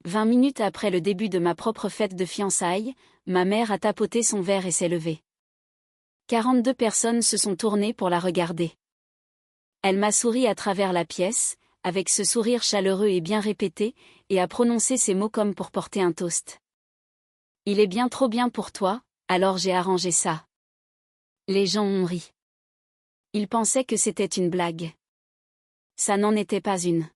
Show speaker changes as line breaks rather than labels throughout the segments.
20 minutes après le début de ma propre fête de fiançailles, ma mère a tapoté son verre et s'est levée. 42 personnes se sont tournées pour la regarder. Elle m'a souri à travers la pièce, avec ce sourire chaleureux et bien répété, et a prononcé ces mots comme pour porter un toast. Il est bien trop bien pour toi, alors j'ai arrangé ça. Les gens ont ri. Ils pensaient que c'était une blague. Ça n'en était pas une.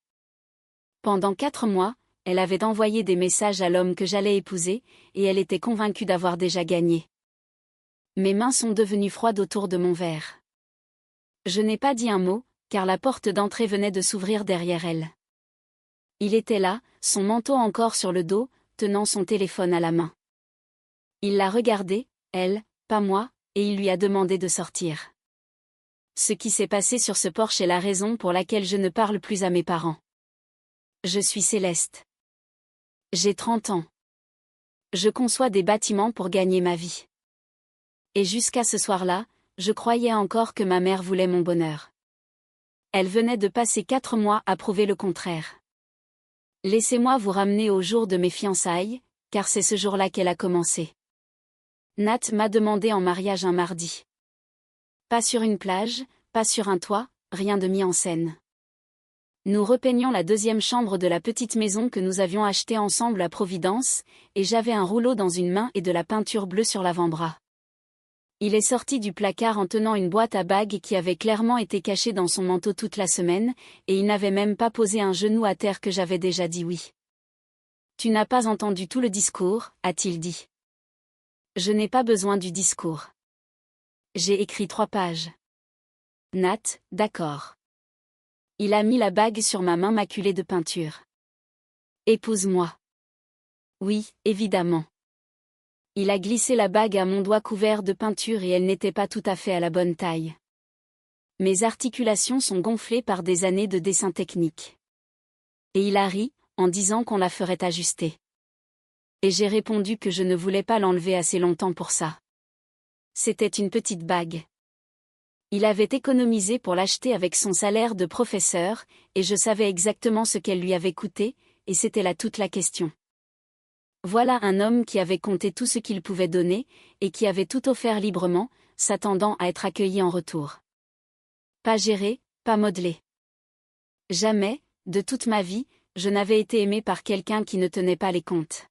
Pendant 4 mois, elle avait envoyé des messages à l'homme que j'allais épouser, et elle était convaincue d'avoir déjà gagné. Mes mains sont devenues froides autour de mon verre. Je n'ai pas dit un mot, car la porte d'entrée venait de s'ouvrir derrière elle. Il était là, son manteau encore sur le dos, tenant son téléphone à la main. Il l'a regardée, elle, pas moi, et il lui a demandé de sortir. Ce qui s'est passé sur ce porche est la raison pour laquelle je ne parle plus à mes parents. Je suis Céleste. J'ai 30 ans. Je conçois des bâtiments pour gagner ma vie. Et jusqu'à ce soir-là, je croyais encore que ma mère voulait mon bonheur. Elle venait de passer 4 mois à prouver le contraire. Laissez-moi vous ramener au jour de mes fiançailles, car c'est ce jour-là qu'elle a commencé. Nat m'a demandé en mariage un mardi. Pas sur une plage, pas sur un toit, rien de mis en scène. Nous repeignions la 2e chambre de la petite maison que nous avions achetée ensemble à Providence, et j'avais un rouleau dans une main et de la peinture bleue sur l'avant-bras. Il est sorti du placard en tenant une boîte à bagues qui avait clairement été cachée dans son manteau toute la semaine, et il n'avait même pas posé un genou à terre que j'avais déjà dit oui. « Tu n'as pas entendu tout le discours » a-t-il dit. « Je n'ai pas besoin du discours. J'ai écrit 3 pages. » Nat, d'accord. Il a mis la bague sur ma main maculée de peinture. « Épouse-moi. » Oui, évidemment. Il a glissé la bague à mon doigt couvert de peinture et elle n'était pas tout à fait à la bonne taille. Mes articulations sont gonflées par des années de dessin technique. Et il a ri, en disant qu'on la ferait ajuster. Et j'ai répondu que je ne voulais pas l'enlever assez longtemps pour ça. C'était une petite bague. Il avait économisé pour l'acheter avec son salaire de professeur, et je savais exactement ce qu'elle lui avait coûté, et c'était là toute la question. Voilà un homme qui avait compté tout ce qu'il pouvait donner, et qui avait tout offert librement, s'attendant à être accueilli en retour. Pas géré, pas modelé. Jamais, de toute ma vie, je n'avais été aimé par quelqu'un qui ne tenait pas les comptes.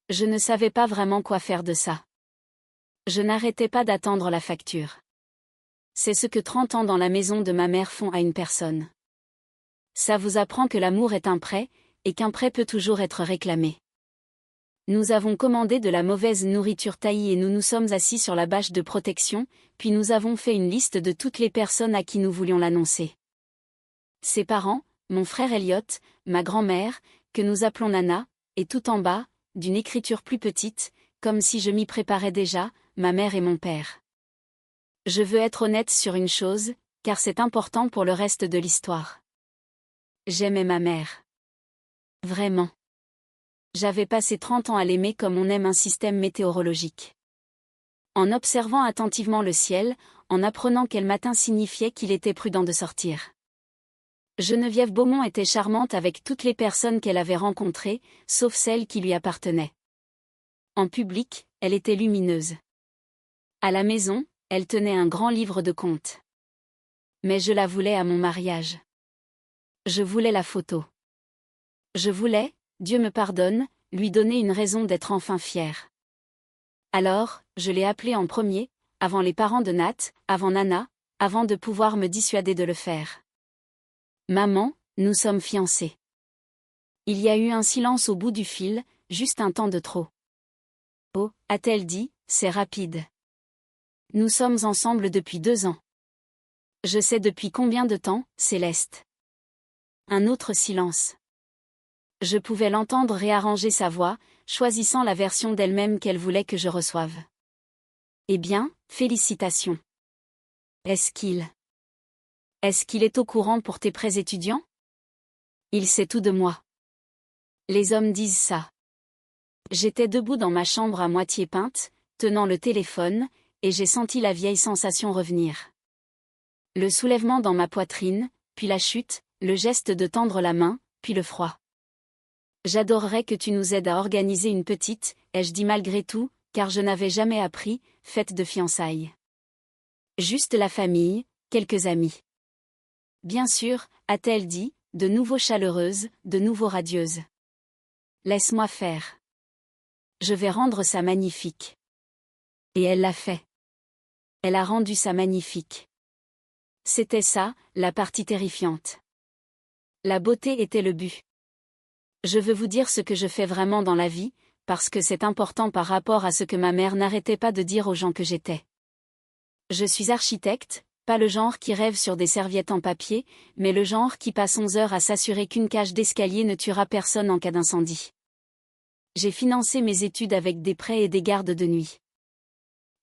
Je ne savais pas vraiment quoi faire de ça. Je n'arrêtais pas d'attendre la facture. C'est ce que 30 ans dans la maison de ma mère font à une personne. Ça vous apprend que l'amour est un prêt, et qu'un prêt peut toujours être réclamé. Nous avons commandé de la mauvaise nourriture taillie et nous nous sommes assis sur la bâche de protection, puis nous avons fait une liste de toutes les personnes à qui nous voulions l'annoncer. Ses parents, mon frère Elliot, ma grand-mère, que nous appelons Nana, et tout en bas, d'une écriture plus petite, comme si je m'y préparais déjà, ma mère et mon père. Je veux être honnête sur une chose, car c'est important pour le reste de l'histoire. J'aimais ma mère. Vraiment. J'avais passé 30 ans à l'aimer comme on aime un système météorologique. En observant attentivement le ciel, en apprenant quel matin signifiait qu'il était prudent de sortir. Geneviève Beaumont était charmante avec toutes les personnes qu'elle avait rencontrées, sauf celles qui lui appartenaient. En public, elle était lumineuse. À la maison, elle tenait un grand livre de contes. Mais je la voulais à mon mariage. Je voulais la photo. Je voulais, Dieu me pardonne, lui donner une raison d'être enfin fière. Alors, je l'ai appelée en premier, avant les parents de Nat, avant Nana, avant de pouvoir me dissuader de le faire. Maman, nous sommes fiancés. Il y a eu un silence au bout du fil, juste un temps de trop. Oh, a-t-elle dit, c'est rapide. Nous sommes ensemble depuis 2 ans. Je sais depuis combien de temps, Céleste. Un autre silence. Je pouvais l'entendre réarranger sa voix, choisissant la version d'elle-même qu'elle voulait que je reçoive. Eh bien, félicitations. Est-ce qu'il est au courant pour tes prêts étudiants? Il sait tout de moi. Les hommes disent ça. J'étais debout dans ma chambre à moitié peinte, tenant le téléphone, et j'ai senti la vieille sensation revenir. Le soulèvement dans ma poitrine, puis la chute, le geste de tendre la main, puis le froid. J'adorerais que tu nous aides à organiser une petite, ai-je dit malgré tout, car je n'avais jamais appris, fête de fiançailles. Juste la famille, quelques amis. Bien sûr, a-t-elle dit, de nouveau chaleureuse, de nouveau radieuse. Laisse-moi faire. Je vais rendre ça magnifique. Et elle l'a fait. Elle a rendu ça magnifique. C'était ça, la partie terrifiante. La beauté était le but. Je veux vous dire ce que je fais vraiment dans la vie, parce que c'est important par rapport à ce que ma mère n'arrêtait pas de dire aux gens que j'étais. Je suis architecte, pas le genre qui rêve sur des serviettes en papier, mais le genre qui passe 11 heures à s'assurer qu'une cage d'escalier ne tuera personne en cas d'incendie. J'ai financé mes études avec des prêts et des gardes de nuit.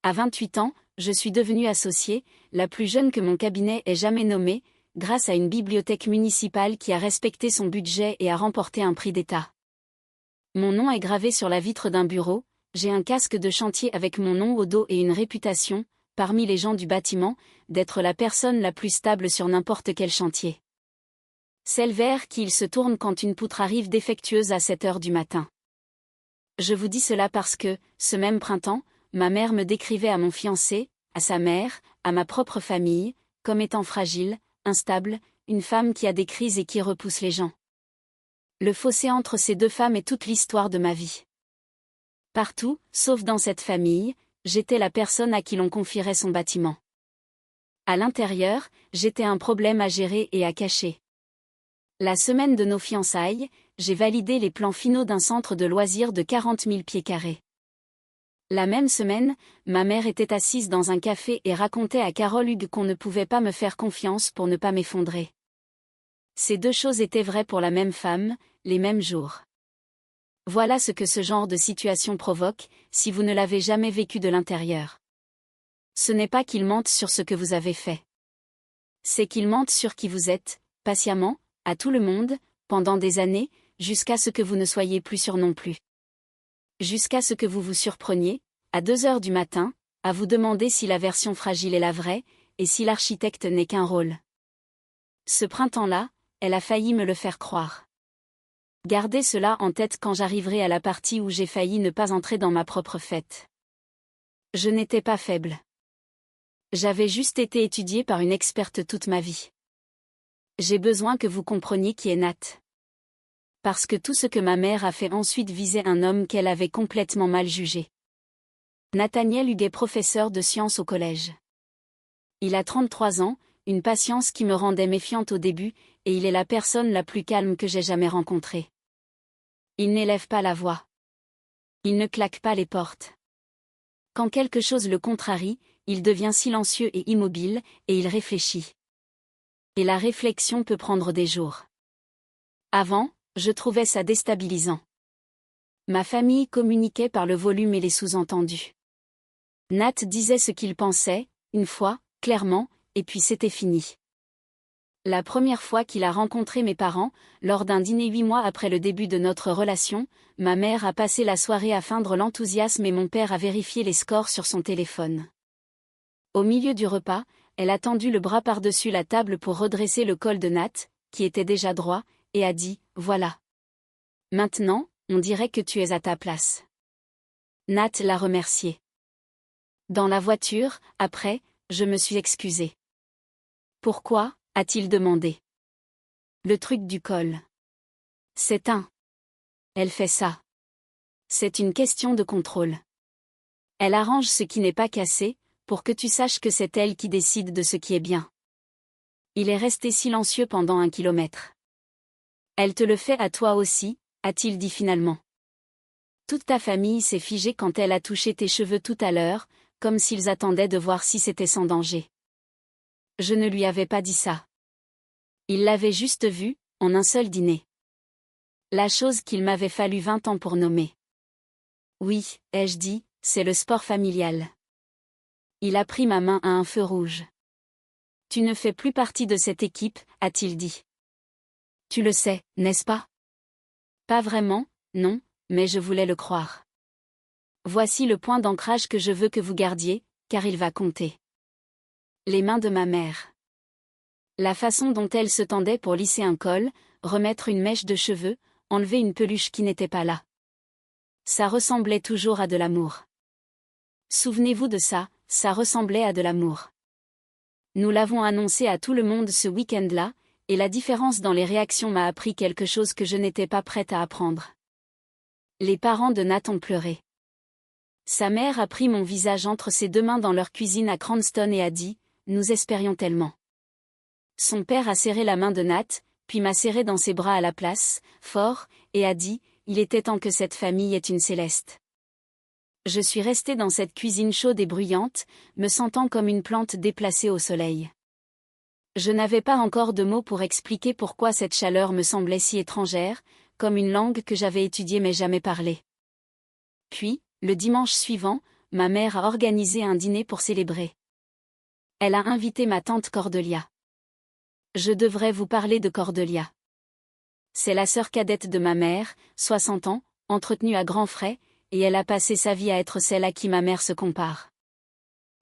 À 28 ans, je suis devenue associée, la plus jeune que mon cabinet ait jamais nommée, grâce à une bibliothèque municipale qui a respecté son budget et a remporté un prix d'État. Mon nom est gravé sur la vitre d'un bureau, j'ai un casque de chantier avec mon nom au dos et une réputation, parmi les gens du bâtiment, d'être la personne la plus stable sur n'importe quel chantier. Celle vers qui il se tourne quand une poutre arrive défectueuse à 7 heures du matin. Je vous dis cela parce que, ce même printemps, ma mère me décrivait à mon fiancé, à sa mère, à ma propre famille, comme étant fragile, instable, une femme qui a des crises et qui repousse les gens. Le fossé entre ces deux femmes est toute l'histoire de ma vie. Partout, sauf dans cette famille, j'étais la personne à qui l'on confierait son bâtiment. À l'intérieur, j'étais un problème à gérer et à cacher. La semaine de nos fiançailles, j'ai validé les plans finaux d'un centre de loisirs de 40 000 pieds carrés. La même semaine, ma mère était assise dans un café et racontait à Carole Hugues qu'on ne pouvait pas me faire confiance pour ne pas m'effondrer. Ces deux choses étaient vraies pour la même femme, les mêmes jours. Voilà ce que ce genre de situation provoque, si vous ne l'avez jamais vécu de l'intérieur. Ce n'est pas qu'ils mentent sur ce que vous avez fait. C'est qu'ils mentent sur qui vous êtes, patiemment, à tout le monde, pendant des années, jusqu'à ce que vous ne soyez plus sûr non plus. Jusqu'à ce que vous vous surpreniez, à 2 heures du matin, à vous demander si la version fragile est la vraie, et si l'architecte n'est qu'un rôle. Ce printemps-là, elle a failli me le faire croire. Gardez cela en tête quand j'arriverai à la partie où j'ai failli ne pas entrer dans ma propre fête. Je n'étais pas faible. J'avais juste été étudiée par une experte toute ma vie. J'ai besoin que vous compreniez qui est Nat. Parce que tout ce que ma mère a fait ensuite visait un homme qu'elle avait complètement mal jugé. Nathaniel Hugues est professeur de sciences au collège. Il a 33 ans, une patience qui me rendait méfiante au début, et il est la personne la plus calme que j'ai jamais rencontrée. Il n'élève pas la voix. Il ne claque pas les portes. Quand quelque chose le contrarie, il devient silencieux et immobile, et il réfléchit. Et la réflexion peut prendre des jours. Avant, je trouvais ça déstabilisant. Ma famille communiquait par le volume et les sous-entendus. Nat disait ce qu'il pensait, une fois, clairement, et puis c'était fini. La première fois qu'il a rencontré mes parents, lors d'un dîner 8 mois après le début de notre relation, ma mère a passé la soirée à feindre l'enthousiasme et mon père a vérifié les scores sur son téléphone. Au milieu du repas, elle a tendu le bras par-dessus la table pour redresser le col de Nat, qui était déjà droit, et a dit « Voilà. Maintenant, on dirait que tu es à ta place. » Nat l'a remercié. Dans la voiture, après, je me suis excusée. « Pourquoi ?» a-t-il demandé. Le truc du col. C'est un. Elle fait ça. C'est une question de contrôle. Elle arrange ce qui n'est pas cassé, pour que tu saches que c'est elle qui décide de ce qui est bien. Il est resté silencieux pendant 1 kilomètre. Elle te le fait à toi aussi, a-t-il dit finalement. Toute ta famille s'est figée quand elle a touché tes cheveux tout à l'heure, comme s'ils attendaient de voir si c'était sans danger. Je ne lui avais pas dit ça. Il l'avait juste vu, en un seul dîner. La chose qu'il m'avait fallu 20 ans pour nommer. Oui, ai-je dit, c'est le sport familial. Il a pris ma main à un feu rouge. Tu ne fais plus partie de cette équipe, a-t-il dit. Tu le sais, n'est-ce pas? Pas vraiment, non, mais je voulais le croire. Voici le point d'ancrage que je veux que vous gardiez, car il va compter. Les mains de ma mère. La façon dont elle se tendait pour lisser un col, remettre une mèche de cheveux, enlever une peluche qui n'était pas là. Ça ressemblait toujours à de l'amour. Souvenez-vous de ça, ça ressemblait à de l'amour. Nous l'avons annoncé à tout le monde ce week-end-là, et la différence dans les réactions m'a appris quelque chose que je n'étais pas prête à apprendre. Les parents de Nat ont pleuré. Sa mère a pris mon visage entre ses deux mains dans leur cuisine à Cranston et a dit « Nous espérions tellement ». Son père a serré la main de Nat, puis m'a serré dans ses bras à la place, fort, et a dit « Il était temps que cette famille ait une Céleste ». Je suis restée dans cette cuisine chaude et bruyante, me sentant comme une plante déplacée au soleil. Je n'avais pas encore de mots pour expliquer pourquoi cette chaleur me semblait si étrangère, comme une langue que j'avais étudiée mais jamais parlée. Puis, le dimanche suivant, ma mère a organisé un dîner pour célébrer. Elle a invité ma tante Cordelia. Je devrais vous parler de Cordelia. C'est la sœur cadette de ma mère, 60 ans, entretenue à grands frais, et elle a passé sa vie à être celle à qui ma mère se compare.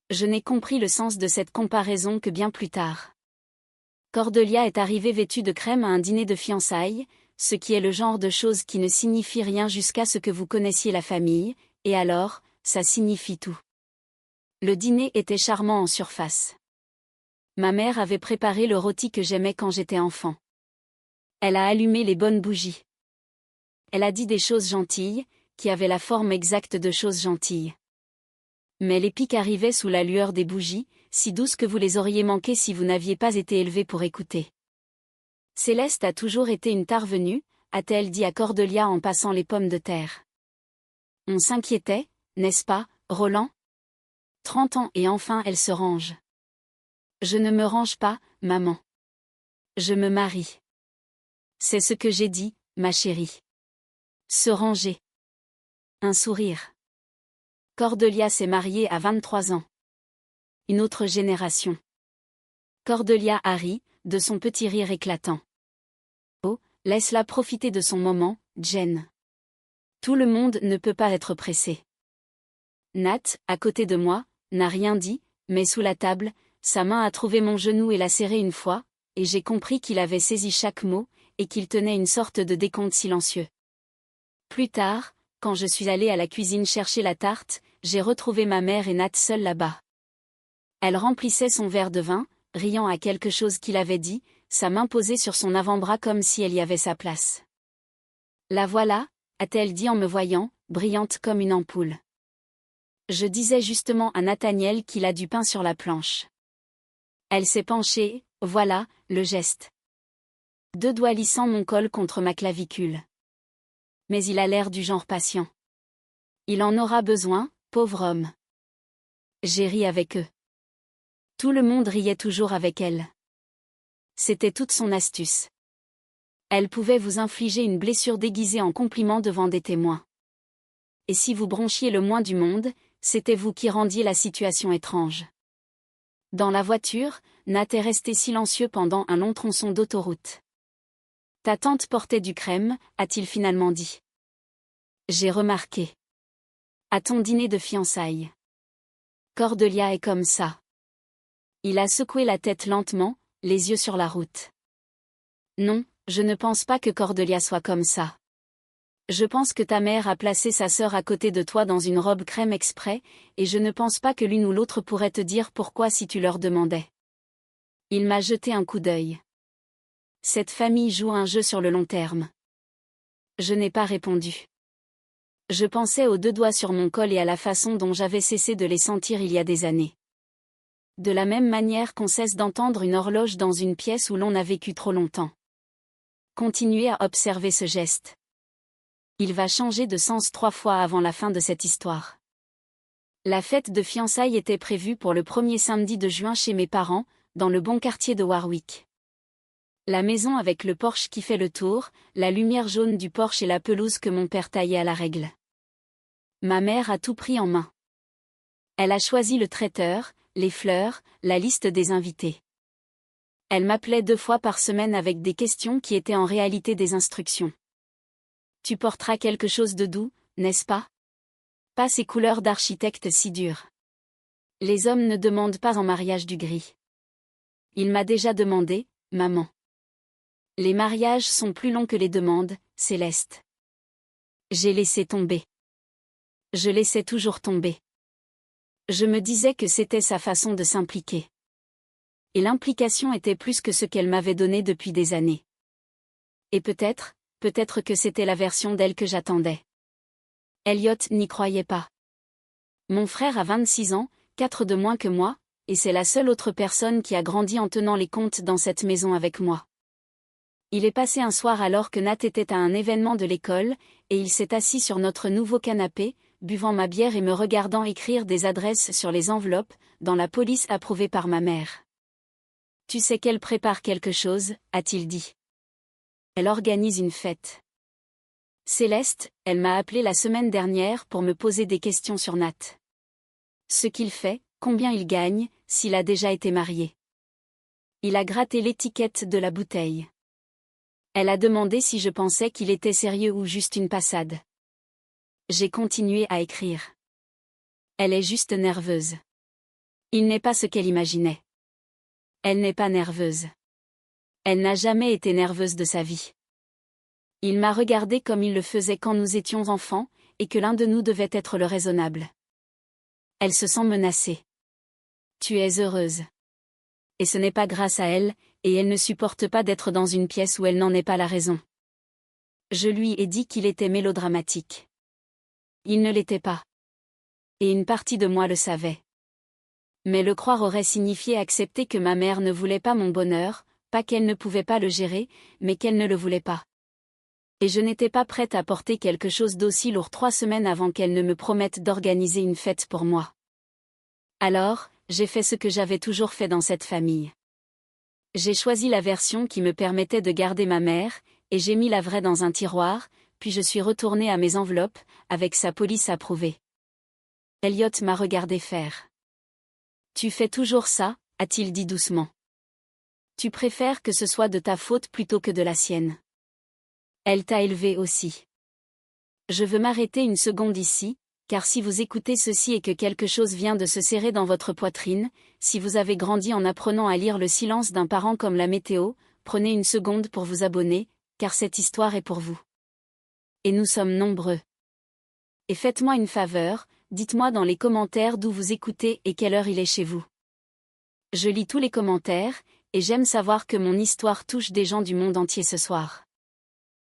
Je n'ai compris le sens de cette comparaison que bien plus tard. Cordelia est arrivée vêtue de crème à un dîner de fiançailles, ce qui est le genre de chose qui ne signifie rien jusqu'à ce que vous connaissiez la famille, et alors, ça signifie tout. Le dîner était charmant en surface. Ma mère avait préparé le rôti que j'aimais quand j'étais enfant. Elle a allumé les bonnes bougies. Elle a dit des choses gentilles, qui avaient la forme exacte de choses gentilles. Mais les pics arrivaient sous la lueur des bougies, si douces que vous les auriez manquées si vous n'aviez pas été élevé pour écouter. Céleste a toujours été une tarvenue, a-t-elle dit à Cordelia en passant les pommes de terre. On s'inquiétait, n'est-ce pas, Roland ? 30 ans et enfin elle se range. Je ne me range pas, maman. Je me marie. C'est ce que j'ai dit, ma chérie. Se ranger. Un sourire. Cordelia s'est mariée à 23 ans. Une autre génération. Cordelia a ri, de son petit rire éclatant. Oh, laisse-la profiter de son moment, Jen. Tout le monde ne peut pas être pressé. Nat, à côté de moi, n'a rien dit, mais sous la table, sa main a trouvé mon genou et l'a serré une fois, et j'ai compris qu'il avait saisi chaque mot, et qu'il tenait une sorte de décompte silencieux. Plus tard, quand je suis allée à la cuisine chercher la tarte, j'ai retrouvé ma mère et Nat seuls là-bas. Elle remplissait son verre de vin, riant à quelque chose qu'il avait dit, sa main posée sur son avant-bras comme si elle y avait sa place. La voilà, a-t-elle dit en me voyant, brillante comme une ampoule. Je disais justement à Nathaniel qu'il a du pain sur la planche. Elle s'est penchée, voilà, le geste. 2 doigts lissant mon col contre ma clavicule. Mais il a l'air du genre patient. Il en aura besoin, pauvre homme. J'ai ri avec eux. Tout le monde riait toujours avec elle. C'était toute son astuce. Elle pouvait vous infliger une blessure déguisée en compliment devant des témoins. Et si vous bronchiez le moins du monde, c'était vous qui rendiez la situation étrange. Dans la voiture, Nat est resté silencieux pendant un long tronçon d'autoroute. Ta tante portait du crème, a-t-il finalement dit. J'ai remarqué. À ton dîner de fiançailles. Cordelia est comme ça. Il a secoué la tête lentement, les yeux sur la route. Non, je ne pense pas que Cordelia soit comme ça. Je pense que ta mère a placé sa sœur à côté de toi dans une robe crème exprès, et je ne pense pas que l'une ou l'autre pourrait te dire pourquoi si tu leur demandais. Il m'a jeté un coup d'œil. Cette famille joue un jeu sur le long terme. Je n'ai pas répondu. Je pensais aux 2 doigts sur mon col et à la façon dont j'avais cessé de les sentir il y a des années. De la même manière qu'on cesse d'entendre une horloge dans une pièce où l'on a vécu trop longtemps. Continuez à observer ce geste. Il va changer de sens 3 fois avant la fin de cette histoire. La fête de fiançailles était prévue pour le premier samedi de juin chez mes parents, dans le bon quartier de Warwick. La maison avec le porche qui fait le tour, la lumière jaune du porche et la pelouse que mon père taillait à la règle. Ma mère a tout pris en main. Elle a choisi le traiteur, les fleurs, la liste des invités. Elle m'appelait 2 fois par semaine avec des questions qui étaient en réalité des instructions. Tu porteras quelque chose de doux, n'est-ce pas? Pas ces couleurs d'architecte si dures. Les hommes ne demandent pas en mariage du gris. Il m'a déjà demandé, maman. Les mariages sont plus longs que les demandes, Céleste. J'ai laissé tomber. Je laissais toujours tomber. Je me disais que c'était sa façon de s'impliquer. Et l'implication était plus que ce qu'elle m'avait donné depuis des années. Et peut-être que c'était la version d'elle que j'attendais. Elliot n'y croyait pas. Mon frère a 26 ans, 4 de moins que moi, et c'est la seule autre personne qui a grandi en tenant les comptes dans cette maison avec moi. Il est passé un soir alors que Nat était à un événement de l'école, et il s'est assis sur notre nouveau canapé, buvant ma bière et me regardant écrire des adresses sur les enveloppes, dans la police approuvée par ma mère. « Tu sais qu'elle prépare quelque chose » a-t-il dit. « Elle organise une fête. » Céleste, elle m'a appelé la semaine dernière pour me poser des questions sur Nat. Ce qu'il fait, combien il gagne, s'il a déjà été marié. Il a gratté l'étiquette de la bouteille. Elle a demandé si je pensais qu'il était sérieux ou juste une passade. J'ai continué à écrire. Elle est juste nerveuse. Il n'est pas ce qu'elle imaginait. Elle n'est pas nerveuse. Elle n'a jamais été nerveuse de sa vie. Il m'a regardé comme il le faisait quand nous étions enfants, et que l'un de nous devait être le raisonnable. Elle se sent menacée. Tu es heureuse. Et ce n'est pas grâce à elle, et elle ne supporte pas d'être dans une pièce où elle n'en est pas la raison. Je lui ai dit qu'il était mélodramatique. Il ne l'était pas. Et une partie de moi le savait. Mais le croire aurait signifié accepter que ma mère ne voulait pas mon bonheur, pas qu'elle ne pouvait pas le gérer, mais qu'elle ne le voulait pas. Et je n'étais pas prête à porter quelque chose d'aussi lourd 3 semaines avant qu'elle ne me promette d'organiser une fête pour moi. Alors, j'ai fait ce que j'avais toujours fait dans cette famille. J'ai choisi la version qui me permettait de garder ma mère, et j'ai mis la vraie dans un tiroir, puis je suis retournée à mes enveloppes, avec sa police approuvée. Elliot m'a regardé faire. « Tu fais toujours ça » a-t-il dit doucement. « Tu préfères que ce soit de ta faute plutôt que de la sienne. Elle t'a élevé aussi. » Je veux m'arrêter une seconde ici, car si vous écoutez ceci et que quelque chose vient de se serrer dans votre poitrine, si vous avez grandi en apprenant à lire le silence d'un parent comme la météo, prenez une seconde pour vous abonner, car cette histoire est pour vous. Et nous sommes nombreux. Et faites-moi une faveur, dites-moi dans les commentaires d'où vous écoutez et quelle heure il est chez vous. Je lis tous les commentaires, et j'aime savoir que mon histoire touche des gens du monde entier ce soir.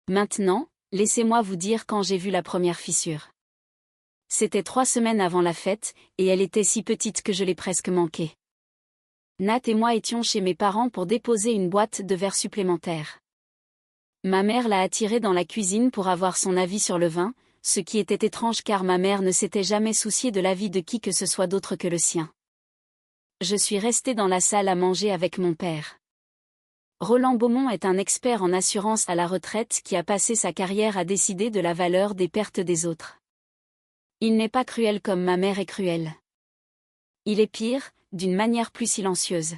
Maintenant, laissez-moi vous dire quand j'ai vu la première fissure. C'était 3 semaines avant la fête, et elle était si petite que je l'ai presque manquée. Nat et moi étions chez mes parents pour déposer une boîte de verre supplémentaire. Ma mère l'a attirée dans la cuisine pour avoir son avis sur le vin, ce qui était étrange car ma mère ne s'était jamais souciée de l'avis de qui que ce soit d'autre que le sien. Je suis restée dans la salle à manger avec mon père. Roland Beaumont est un expert en assurance à la retraite qui a passé sa carrière à décider de la valeur des pertes des autres. Il n'est pas cruel comme ma mère est cruelle. Il est pire, d'une manière plus silencieuse.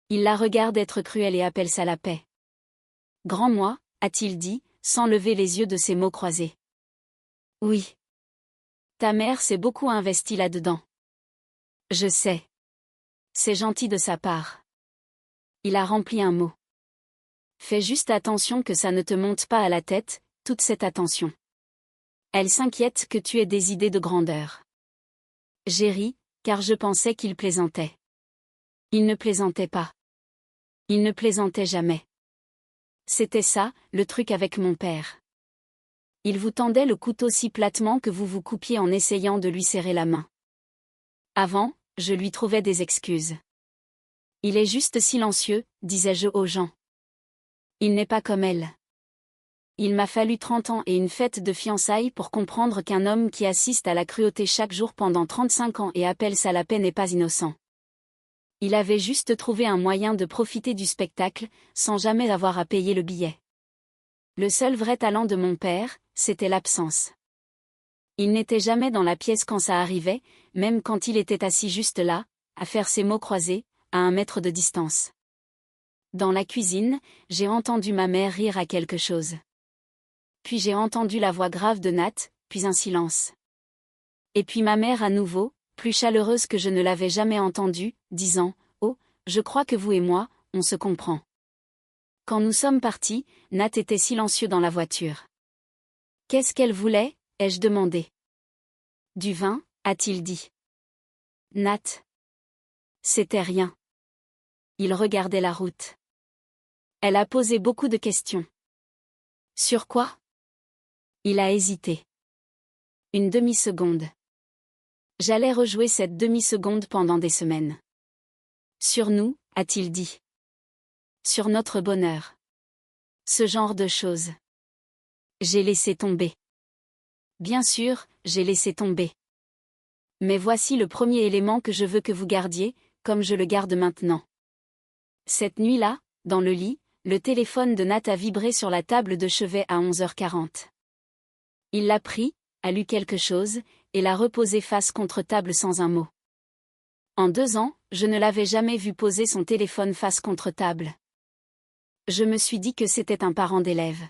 Il la regarde être cruelle et appelle ça la paix. « Grand-moi » a-t-il dit, sans lever les yeux de ses mots croisés. « Oui. Ta mère s'est beaucoup investie là-dedans. » « Je sais. C'est gentil de sa part. » Il a rempli un mot. « Fais juste attention que ça ne te monte pas à la tête, toute cette attention. Elle s'inquiète que tu aies des idées de grandeur. » J'ai ri, car je pensais qu'il plaisantait. Il ne plaisantait pas. Il ne plaisantait jamais. C'était ça, le truc avec mon père. Il vous tendait le couteau si platement que vous vous coupiez en essayant de lui serrer la main. Avant, je lui trouvais des excuses. Il est juste silencieux, disais-je aux gens. Il n'est pas comme elle. Il m'a fallu 30 ans et une fête de fiançailles pour comprendre qu'un homme qui assiste à la cruauté chaque jour pendant 35 ans et appelle ça la paix n'est pas innocent. Il avait juste trouvé un moyen de profiter du spectacle, sans jamais avoir à payer le billet. Le seul vrai talent de mon père, c'était l'absence. Il n'était jamais dans la pièce quand ça arrivait, même quand il était assis juste là, à faire ses mots croisés, à 1 mètre de distance. Dans la cuisine, j'ai entendu ma mère rire à quelque chose. Puis j'ai entendu la voix grave de Nat, puis un silence. Et puis ma mère à nouveau, plus chaleureuse que je ne l'avais jamais entendue, disant « Oh, je crois que vous et moi, on se comprend. » Quand nous sommes partis, Nat était silencieux dans la voiture. Qu'est-ce qu'elle voulait, ai-je demandé. Du vin, a-t-il dit. Nat. C'était rien. Il regardait la route. Elle a posé beaucoup de questions. Sur quoi? Il a hésité. Une demi-seconde. J'allais rejouer cette demi-seconde pendant des semaines. Sur nous, a-t-il dit. Sur notre bonheur. Ce genre de choses. J'ai laissé tomber. Bien sûr, j'ai laissé tomber. Mais voici le premier élément que je veux que vous gardiez, comme je le garde maintenant. Cette nuit-là, dans le lit, le téléphone de Nat a vibré sur la table de chevet à 11h40. Il l'a pris, a lu quelque chose, et l'a reposé face contre table sans un mot. En 2 ans, je ne l'avais jamais vu poser son téléphone face contre table. Je me suis dit que c'était un parent d'élève.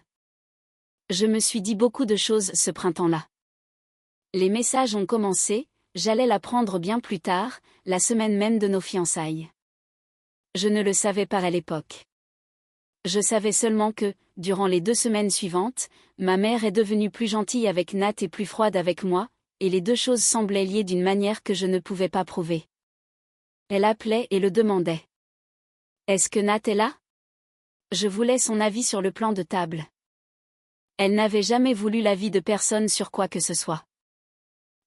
Je me suis dit beaucoup de choses ce printemps-là. Les messages ont commencé, j'allais l'apprendre bien plus tard, la semaine même de nos fiançailles. Je ne le savais pas à l'époque. Je savais seulement que, durant les 2 semaines suivantes, ma mère est devenue plus gentille avec Nat et plus froide avec moi, et les 2 choses semblaient liées d'une manière que je ne pouvais pas prouver. Elle appelait et le demandait. Est-ce que Nat est là? Je voulais son avis sur le plan de table. Elle n'avait jamais voulu l'avis de personne sur quoi que ce soit.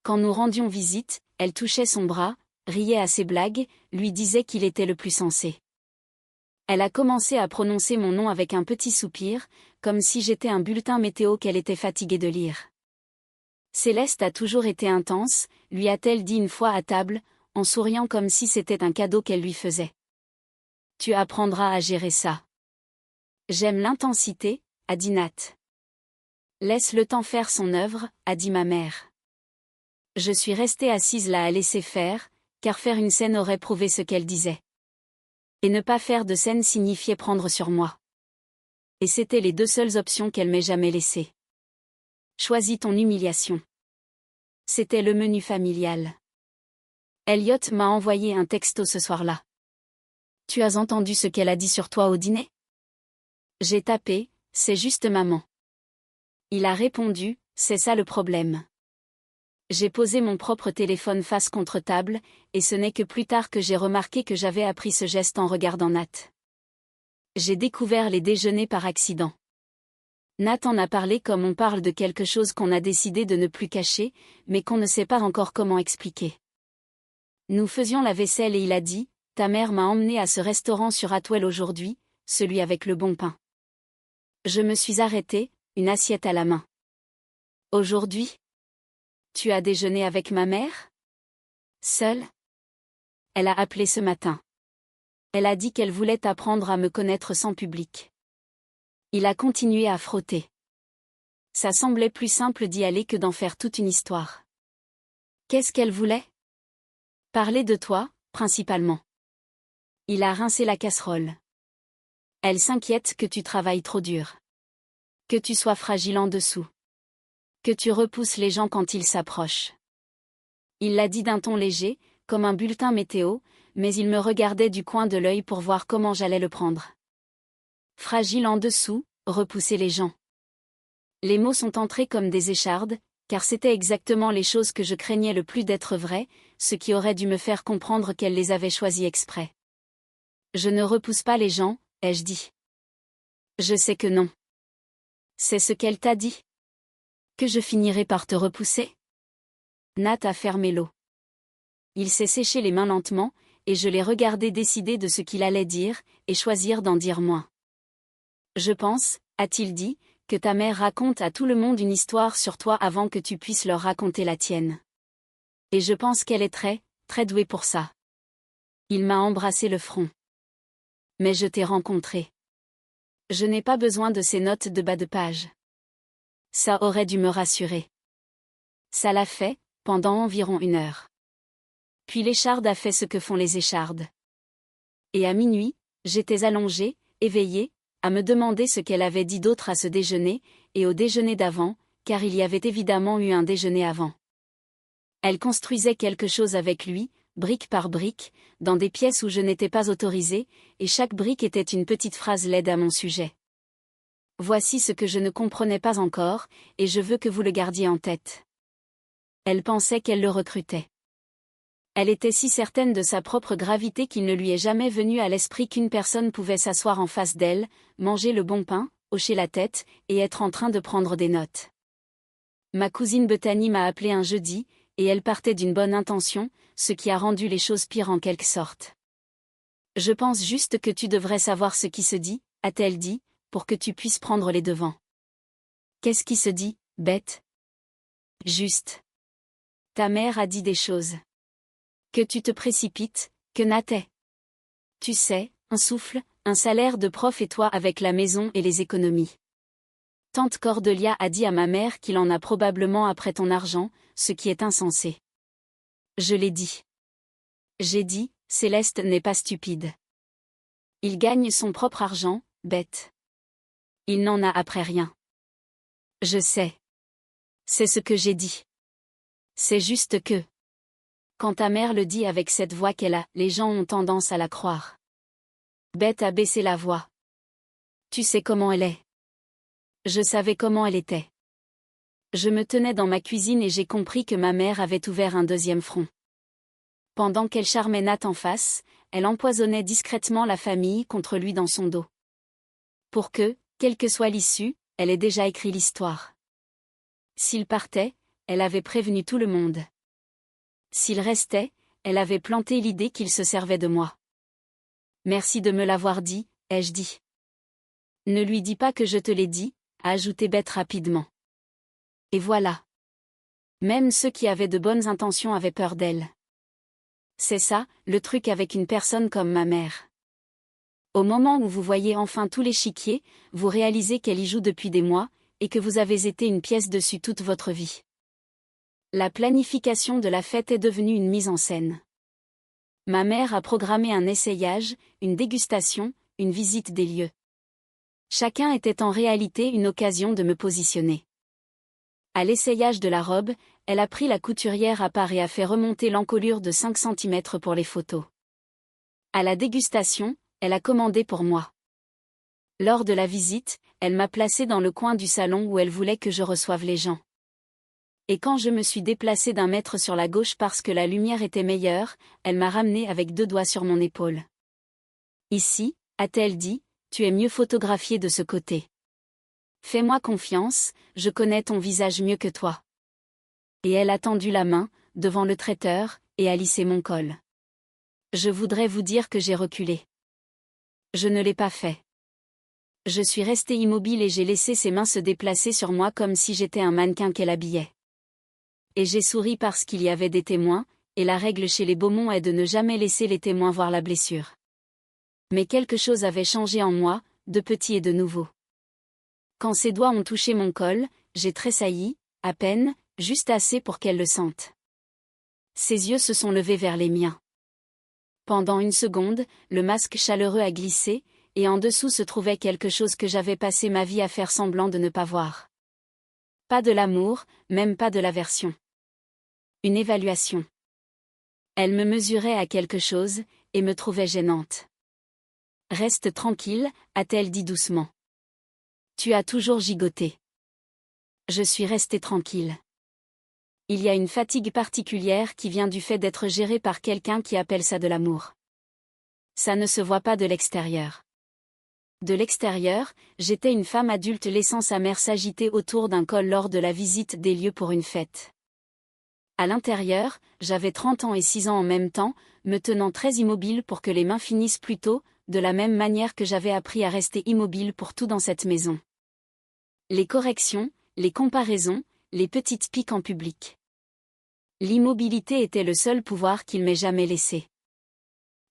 Quand nous rendions visite, elle touchait son bras, riait à ses blagues, lui disait qu'il était le plus sensé. Elle a commencé à prononcer mon nom avec un petit soupir, comme si j'étais un bulletin météo qu'elle était fatiguée de lire. Céleste a toujours été intense, lui a-t-elle dit une fois à table, en souriant comme si c'était un cadeau qu'elle lui faisait. Tu apprendras à gérer ça. J'aime l'intensité, a dit Nat. Laisse le temps faire son œuvre, a dit ma mère. Je suis restée assise là à laisser faire, car faire une scène aurait prouvé ce qu'elle disait. Et ne pas faire de scène signifiait prendre sur moi. Et c'était les 2 seules options qu'elle m'ait jamais laissées. Choisis ton humiliation. C'était le menu familial. Elliot m'a envoyé un texto ce soir-là. Tu as entendu ce qu'elle a dit sur toi au dîner? J'ai tapé, c'est juste maman. Il a répondu, c'est ça le problème. J'ai posé mon propre téléphone face contre table, et ce n'est que plus tard que j'ai remarqué que j'avais appris ce geste en regardant Nat. J'ai découvert les déjeuners par accident. Nat en a parlé comme on parle de quelque chose qu'on a décidé de ne plus cacher, mais qu'on ne sait pas encore comment expliquer. Nous faisions la vaisselle et il a dit, ta mère m'a emmené à ce restaurant sur Atwell aujourd'hui, celui avec le bon pain. Je me suis arrêtée, une assiette à la main. Aujourd'hui? Tu as déjeuné avec ma mère? Seule? Elle a appelé ce matin. Elle a dit qu'elle voulait apprendre à me connaître sans public. Il a continué à frotter. Ça semblait plus simple d'y aller que d'en faire toute une histoire. Qu'est-ce qu'elle voulait? Parler de toi, principalement. Il a rincé la casserole. Elle s'inquiète que tu travailles trop dur. Que tu sois fragile en dessous. Que tu repousses les gens quand ils s'approchent. Il l'a dit d'un ton léger, comme un bulletin météo, mais il me regardait du coin de l'œil pour voir comment j'allais le prendre. Fragile en dessous, repousser les gens. Les mots sont entrés comme des échardes, car c'était exactement les choses que je craignais le plus d'être vraies, ce qui aurait dû me faire comprendre qu'elle les avait choisies exprès. Je ne repousse pas les gens, ai-je dit. Je sais que non. C'est ce qu'elle t'a dit? Que je finirai par te repousser? Nat a fermé l'eau. Il s'est séché les mains lentement, et je l'ai regardé décider de ce qu'il allait dire, et choisir d'en dire moins. Je pense, a-t-il dit, que ta mère raconte à tout le monde une histoire sur toi avant que tu puisses leur raconter la tienne. Et je pense qu'elle est très, très douée pour ça. Il m'a embrassé le front. Mais je t'ai rencontré. Je n'ai pas besoin de ces notes de bas de page. Ça aurait dû me rassurer. Ça l'a fait, pendant environ 1 heure. Puis l'écharde a fait ce que font les échardes. Et à minuit, j'étais allongée, éveillée, à me demander ce qu'elle avait dit d'autre à ce déjeuner, et au déjeuner d'avant, car il y avait évidemment eu un déjeuner avant. Elle construisait quelque chose avec lui, brique par brique, dans des pièces où je n'étais pas autorisée, et chaque brique était une petite phrase laide à mon sujet. Voici ce que je ne comprenais pas encore, et je veux que vous le gardiez en tête. Elle pensait qu'elle le recrutait. Elle était si certaine de sa propre gravité qu'il ne lui est jamais venu à l'esprit qu'une personne pouvait s'asseoir en face d'elle, manger le bon pain, hocher la tête, et être en train de prendre des notes. Ma cousine Bethany m'a appelé un jeudi, et elle partait d'une bonne intention, ce qui a rendu les choses pires en quelque sorte. Je pense juste que tu devrais savoir ce qui se dit, a-t-elle dit, pour que tu puisses prendre les devants. Qu'est-ce qui se dit, Beth? Juste. Ta mère a dit des choses. Que tu te précipites, que n'a-t-elle? Tu sais, un souffle, un salaire de prof et toi avec la maison et les économies. Tante Cordelia a dit à ma mère qu'il en a probablement après ton argent, ce qui est insensé. Je l'ai dit. J'ai dit, Céleste n'est pas stupide. Il gagne son propre argent, Beth. Il n'en a après rien. Je sais. C'est ce que j'ai dit. C'est juste que. Quand ta mère le dit avec cette voix qu'elle a, les gens ont tendance à la croire. Beth a baissé la voix. Tu sais comment elle est. Je savais comment elle était. Je me tenais dans ma cuisine et j'ai compris que ma mère avait ouvert un deuxième front. Pendant qu'elle charmait Nat en face, elle empoisonnait discrètement la famille contre lui dans son dos. Pour que, quelle que soit l'issue, elle ait déjà écrit l'histoire. S'il partait, elle avait prévenu tout le monde. S'il restait, elle avait planté l'idée qu'il se servait de moi. Merci de me l'avoir dit, ai-je dit. Ne lui dis pas que je te l'ai dit, a ajouté Beth rapidement. Et voilà. Même ceux qui avaient de bonnes intentions avaient peur d'elle. C'est ça, le truc avec une personne comme ma mère. Au moment où vous voyez enfin tout l'échiquier, vous réalisez qu'elle y joue depuis des mois, et que vous avez été une pièce dessus toute votre vie. La planification de la fête est devenue une mise en scène. Ma mère a programmé un essayage, une dégustation, une visite des lieux. Chacun était en réalité une occasion de me positionner. À l'essayage de la robe, elle a pris la couturière à part et a fait remonter l'encolure de 5 cm pour les photos. À la dégustation, elle a commandé pour moi. Lors de la visite, elle m'a placé dans le coin du salon où elle voulait que je reçoive les gens. Et quand je me suis déplacée d'un mètre sur la gauche parce que la lumière était meilleure, elle m'a ramené avec 2 doigts sur mon épaule. Ici, a-t-elle dit, tu es mieux photographiée de ce côté. Fais-moi confiance, je connais ton visage mieux que toi. Et elle a tendu la main, devant le traiteur, et a lissé mon col. Je voudrais vous dire que j'ai reculé. Je ne l'ai pas fait. Je suis restée immobile et j'ai laissé ses mains se déplacer sur moi comme si j'étais un mannequin qu'elle habillait. Et j'ai souri parce qu'il y avait des témoins, et la règle chez les Beaumont est de ne jamais laisser les témoins voir la blessure. Mais quelque chose avait changé en moi, de petit et de nouveau. Quand ses doigts ont touché mon col, j'ai tressailli, à peine, juste assez pour qu'elle le sente. Ses yeux se sont levés vers les miens. Pendant une seconde, le masque chaleureux a glissé, et en dessous se trouvait quelque chose que j'avais passé ma vie à faire semblant de ne pas voir. Pas de l'amour, même pas de l'aversion. Une évaluation. Elle me mesurait à quelque chose, et me trouvait gênante. Reste tranquille, a-t-elle dit doucement. Tu as toujours gigoté. Je suis restée tranquille. Il y a une fatigue particulière qui vient du fait d'être gérée par quelqu'un qui appelle ça de l'amour. Ça ne se voit pas de l'extérieur. De l'extérieur, j'étais une femme adulte laissant sa mère s'agiter autour d'un col lors de la visite des lieux pour une fête. À l'intérieur, j'avais 30 ans et 6 ans en même temps, me tenant très immobile pour que les mains finissent plus tôt, de la même manière que j'avais appris à rester immobile pour tout dans cette maison. Les corrections, les comparaisons, les petites piques en public. L'immobilité était le seul pouvoir qu'il m'ait jamais laissé.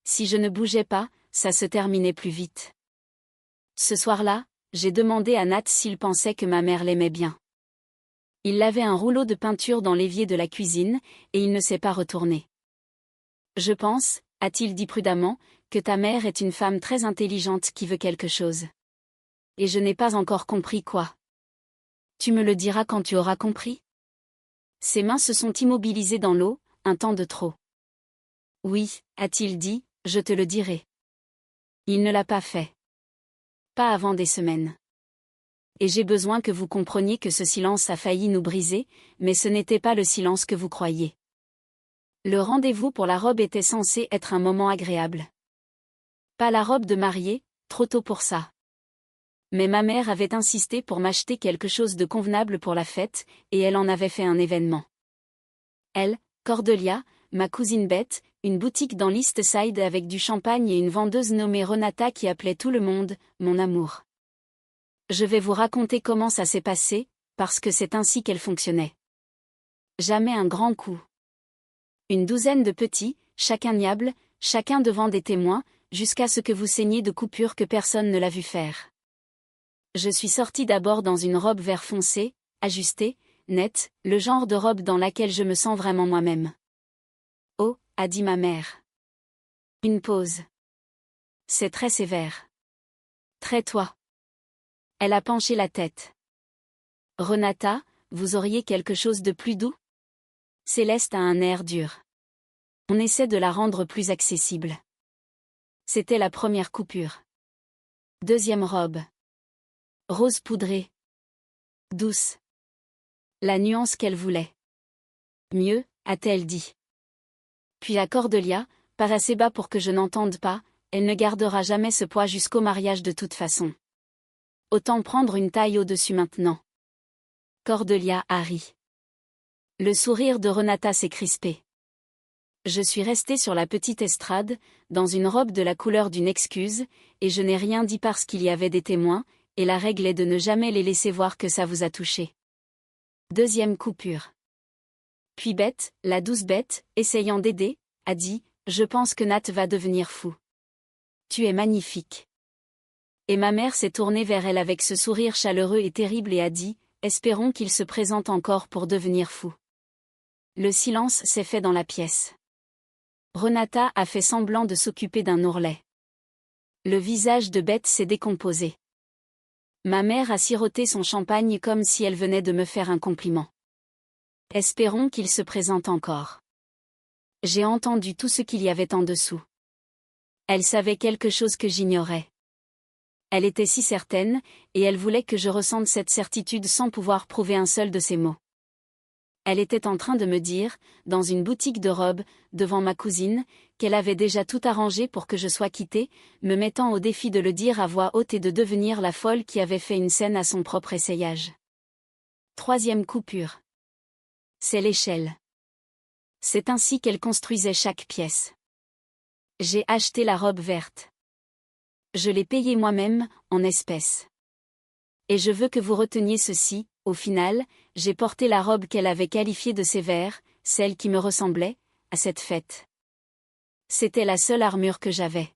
Si je ne bougeais pas, ça se terminait plus vite. Ce soir-là, j'ai demandé à Nat s'il pensait que ma mère l'aimait bien. Il avait un rouleau de peinture dans l'évier de la cuisine, et il ne s'est pas retourné. Je pense, a-t-il dit prudemment, que ta mère est une femme très intelligente qui veut quelque chose. Et je n'ai pas encore compris quoi. Tu me le diras quand tu auras compris. Ses mains se sont immobilisées dans l'eau, un temps de trop. Oui, a-t-il dit, je te le dirai. Il ne l'a pas fait. Pas avant des semaines. Et j'ai besoin que vous compreniez que ce silence a failli nous briser, mais ce n'était pas le silence que vous croyez. Le rendez-vous pour la robe était censé être un moment agréable. Pas la robe de mariée, trop tôt pour ça. Mais ma mère avait insisté pour m'acheter quelque chose de convenable pour la fête, et elle en avait fait un événement. Elle, Cordelia, ma cousine Beth, une boutique dans l'East Side avec du champagne et une vendeuse nommée Renata qui appelait tout le monde « mon amour ». Je vais vous raconter comment ça s'est passé, parce que c'est ainsi qu'elle fonctionnait. Jamais un grand coup. Une douzaine de petits, chacun niable, chacun devant des témoins, jusqu'à ce que vous saigniez de coupures que personne ne l'a vu faire. Je suis sortie d'abord dans une robe vert foncé, ajustée, nette, le genre de robe dans laquelle je me sens vraiment moi-même. Oh, a dit ma mère. Une pause. C'est très sévère. Très toi. Elle a penché la tête. Renata, vous auriez quelque chose de plus doux? Céleste a un air dur. On essaie de la rendre plus accessible. C'était la première coupure. Deuxième robe. Rose poudrée. Douce. La nuance qu'elle voulait. Mieux, a-t-elle dit. Puis à Cordelia, pas assez bas pour que je n'entende pas, elle ne gardera jamais ce poids jusqu'au mariage de toute façon. Autant prendre une taille au-dessus maintenant. Cordelia a ri. Le sourire de Renata s'est crispé. Je suis restée sur la petite estrade, dans une robe de la couleur d'une excuse, et je n'ai rien dit parce qu'il y avait des témoins, et la règle est de ne jamais les laisser voir que ça vous a touché. Deuxième coupure. Puis Beth, la douce Beth, essayant d'aider, a dit, « Je pense que Nat va devenir fou. Tu es magnifique. » Et ma mère s'est tournée vers elle avec ce sourire chaleureux et terrible et a dit, « Espérons qu'il se présente encore pour devenir fou. » Le silence s'est fait dans la pièce. Renata a fait semblant de s'occuper d'un ourlet. Le visage de Beth s'est décomposé. Ma mère a siroté son champagne comme si elle venait de me faire un compliment. Espérons qu'il se présente encore. J'ai entendu tout ce qu'il y avait en dessous. Elle savait quelque chose que j'ignorais. Elle était si certaine, et elle voulait que je ressente cette certitude sans pouvoir prouver un seul de ses mots. Elle était en train de me dire, dans une boutique de robes, devant ma cousine, qu'elle avait déjà tout arrangé pour que je sois quittée, me mettant au défi de le dire à voix haute et de devenir la folle qui avait fait une scène à son propre essayage. Troisième coupure. C'est l'échelle. C'est ainsi qu'elle construisait chaque pièce. J'ai acheté la robe verte. Je l'ai payée moi-même, en espèces. Et je veux que vous reteniez ceci, au final, j'ai porté la robe qu'elle avait qualifiée de sévère, celle qui me ressemblait, à cette fête. C'était la seule armure que j'avais.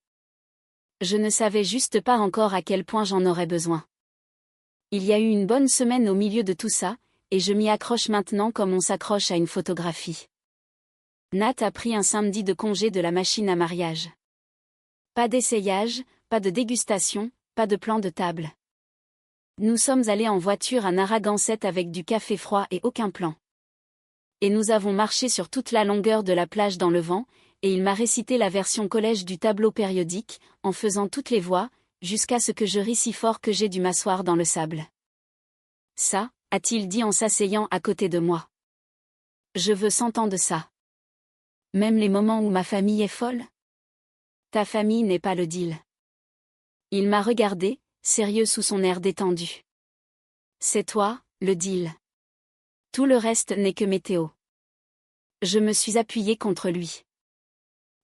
Je ne savais juste pas encore à quel point j'en aurais besoin. Il y a eu une bonne semaine au milieu de tout ça, et je m'y accroche maintenant comme on s'accroche à une photographie. Nat a pris un samedi de congé de la machine à mariage. Pas d'essayage, pas de dégustation, pas de plan de table. Nous sommes allés en voiture à Narragansett avec du café froid et aucun plan. Et nous avons marché sur toute la longueur de la plage dans le vent, et il m'a récité la version collège du tableau périodique, en faisant toutes les voix, jusqu'à ce que je ris si fort que j'ai dû m'asseoir dans le sable. Ça, a-t-il dit en s'asseyant à côté de moi. Je veux 100 ans de ça. Même les moments où ma famille est folle? Ta famille n'est pas le deal. Il m'a regardé, sérieux sous son air détendu. C'est toi, le deal. Tout le reste n'est que météo. Je me suis appuyée contre lui.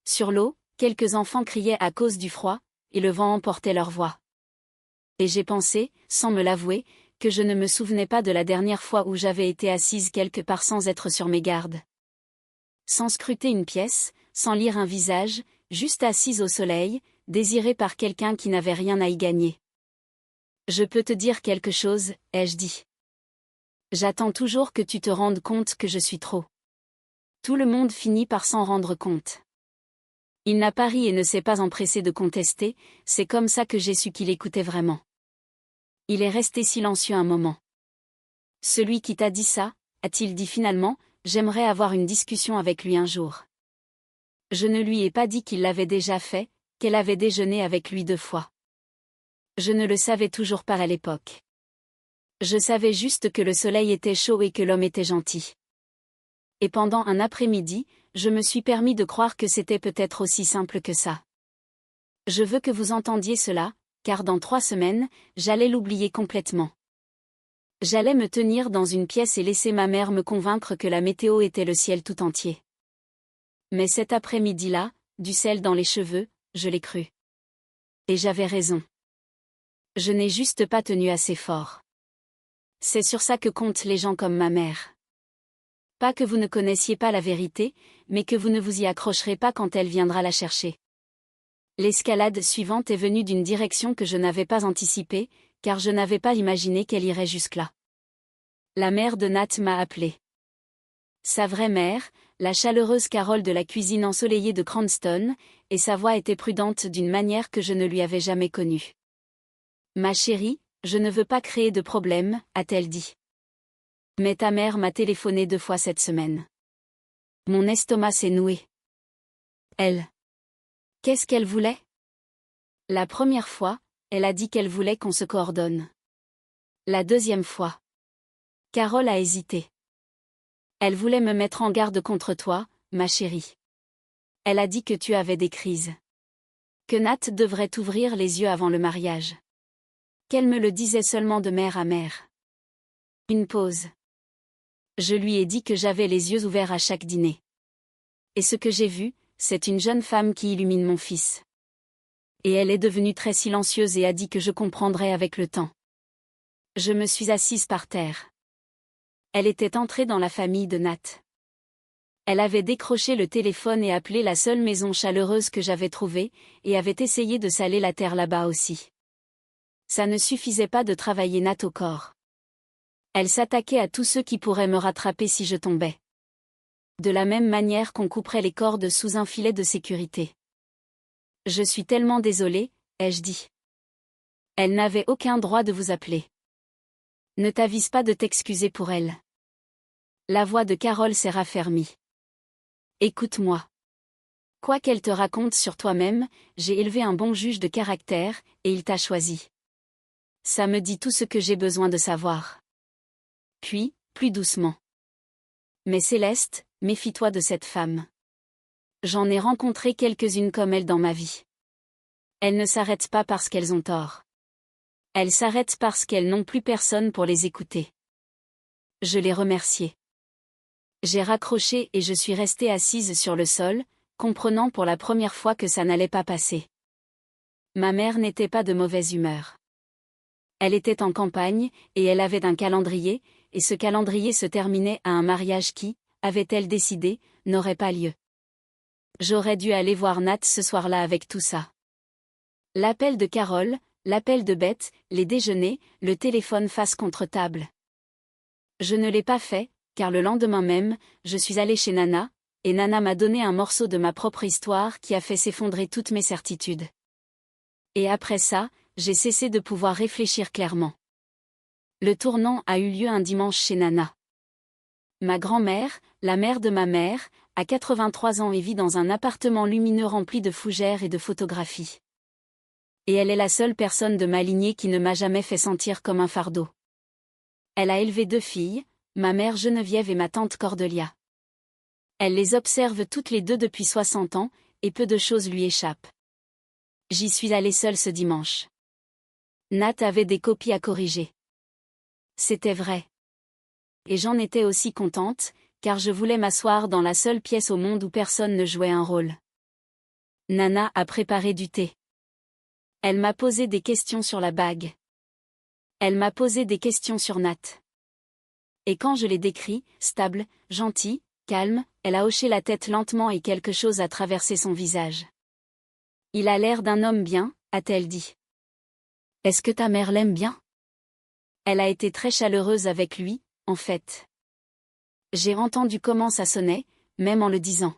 Sur l'eau, quelques enfants criaient à cause du froid, et le vent emportait leur voix. Et j'ai pensé, sans me l'avouer, que je ne me souvenais pas de la dernière fois où j'avais été assise quelque part sans être sur mes gardes. Sans scruter une pièce, sans lire un visage, juste assise au soleil, désirée par quelqu'un qui n'avait rien à y gagner. Je peux te dire quelque chose, ai-je dit. J'attends toujours que tu te rendes compte que je suis trop. Tout le monde finit par s'en rendre compte. Il n'a pas ri et ne s'est pas empressé de contester, c'est comme ça que j'ai su qu'il écoutait vraiment. Il est resté silencieux un moment. Celui qui t'a dit ça, a-t-il dit finalement, j'aimerais avoir une discussion avec lui un jour. Je ne lui ai pas dit qu'il l'avait déjà fait, qu'elle avait déjeuné avec lui 2 fois. Je ne le savais toujours pas à l'époque. Je savais juste que le soleil était chaud et que l'homme était gentil. Et pendant un après-midi, je me suis permis de croire que c'était peut-être aussi simple que ça. Je veux que vous entendiez cela, car dans 3 semaines, j'allais l'oublier complètement. J'allais me tenir dans une pièce et laisser ma mère me convaincre que la météo était le ciel tout entier. Mais cet après-midi-là, du sel dans les cheveux, je l'ai cru. Et j'avais raison. Je n'ai juste pas tenu assez fort. C'est sur ça que comptent les gens comme ma mère. Pas que vous ne connaissiez pas la vérité, mais que vous ne vous y accrocherez pas quand elle viendra la chercher. L'escalade suivante est venue d'une direction que je n'avais pas anticipée, car je n'avais pas imaginé qu'elle irait jusque-là. La mère de Nat m'a appelé. Sa vraie mère, la chaleureuse Carole de la cuisine ensoleillée de Cranston, et sa voix était prudente d'une manière que je ne lui avais jamais connue. « Ma chérie, je ne veux pas créer de problème, a-t-elle dit. Mais ta mère m'a téléphoné 2 fois cette semaine. Mon estomac s'est noué. Elle. Qu'est-ce qu'elle voulait? La première fois, elle a dit qu'elle voulait qu'on se coordonne. La deuxième fois. Carole a hésité. Elle voulait me mettre en garde contre toi, ma chérie. Elle a dit que tu avais des crises. Que Nat devrait t'ouvrir les yeux avant le mariage. Qu'elle me le disait seulement de mère à mère. Une pause. Je lui ai dit que j'avais les yeux ouverts à chaque dîner. Et ce que j'ai vu, c'est une jeune femme qui illumine mon fils. Et elle est devenue très silencieuse et a dit que je comprendrais avec le temps. Je me suis assise par terre. Elle était entrée dans la famille de Nat. Elle avait décroché le téléphone et appelé la seule maison chaleureuse que j'avais trouvée, et avait essayé de saler la terre là-bas aussi. Ça ne suffisait pas de travailler Nat au corps. Elle s'attaquait à tous ceux qui pourraient me rattraper si je tombais. De la même manière qu'on couperait les cordes sous un filet de sécurité. Je suis tellement désolée, ai-je dit. Elle n'avait aucun droit de vous appeler. Ne t'avise pas de t'excuser pour elle. La voix de Carole s'est raffermie. Écoute-moi. Quoi qu'elle te raconte sur toi-même, j'ai élevé un bon juge de caractère, et il t'a choisi. Ça me dit tout ce que j'ai besoin de savoir. Puis, plus doucement. Mais Céleste, méfie-toi de cette femme. J'en ai rencontré quelques-unes comme elle dans ma vie. Elles ne s'arrêtent pas parce qu'elles ont tort. Elles s'arrêtent parce qu'elles n'ont plus personne pour les écouter. Je les remerciais. J'ai raccroché et je suis restée assise sur le sol, comprenant pour la première fois que ça n'allait pas passer. Ma mère n'était pas de mauvaise humeur. Elle était en campagne, et elle avait un calendrier, et ce calendrier se terminait à un mariage qui, avait-elle décidé, n'aurait pas lieu. J'aurais dû aller voir Nat ce soir-là avec tout ça. L'appel de Carole, l'appel de Beth, les déjeuners, le téléphone face contre table. Je ne l'ai pas fait, car le lendemain même, je suis allée chez Nana, et Nana m'a donné un morceau de ma propre histoire qui a fait s'effondrer toutes mes certitudes. Et après ça, j'ai cessé de pouvoir réfléchir clairement. Le tournant a eu lieu un dimanche chez Nana. Ma grand-mère, la mère de ma mère, a 83 ans et vit dans un appartement lumineux rempli de fougères et de photographies. Et elle est la seule personne de ma lignée qui ne m'a jamais fait sentir comme un fardeau. Elle a élevé 2 filles, ma mère Geneviève et ma tante Cordelia. Elle les observe toutes les 2 depuis 60 ans, et peu de choses lui échappent. J'y suis allée seule ce dimanche. Nat avait des copies à corriger. C'était vrai. Et j'en étais aussi contente, car je voulais m'asseoir dans la seule pièce au monde où personne ne jouait un rôle. Nana a préparé du thé. Elle m'a posé des questions sur la bague. Elle m'a posé des questions sur Nat. Et quand je l'ai décrit, stable, gentil, calme, elle a hoché la tête lentement et quelque chose a traversé son visage. Il a l'air d'un homme bien, a-t-elle dit. Est-ce que ta mère l'aime bien? Elle a été très chaleureuse avec lui, en fait. J'ai entendu comment ça sonnait, même en le disant.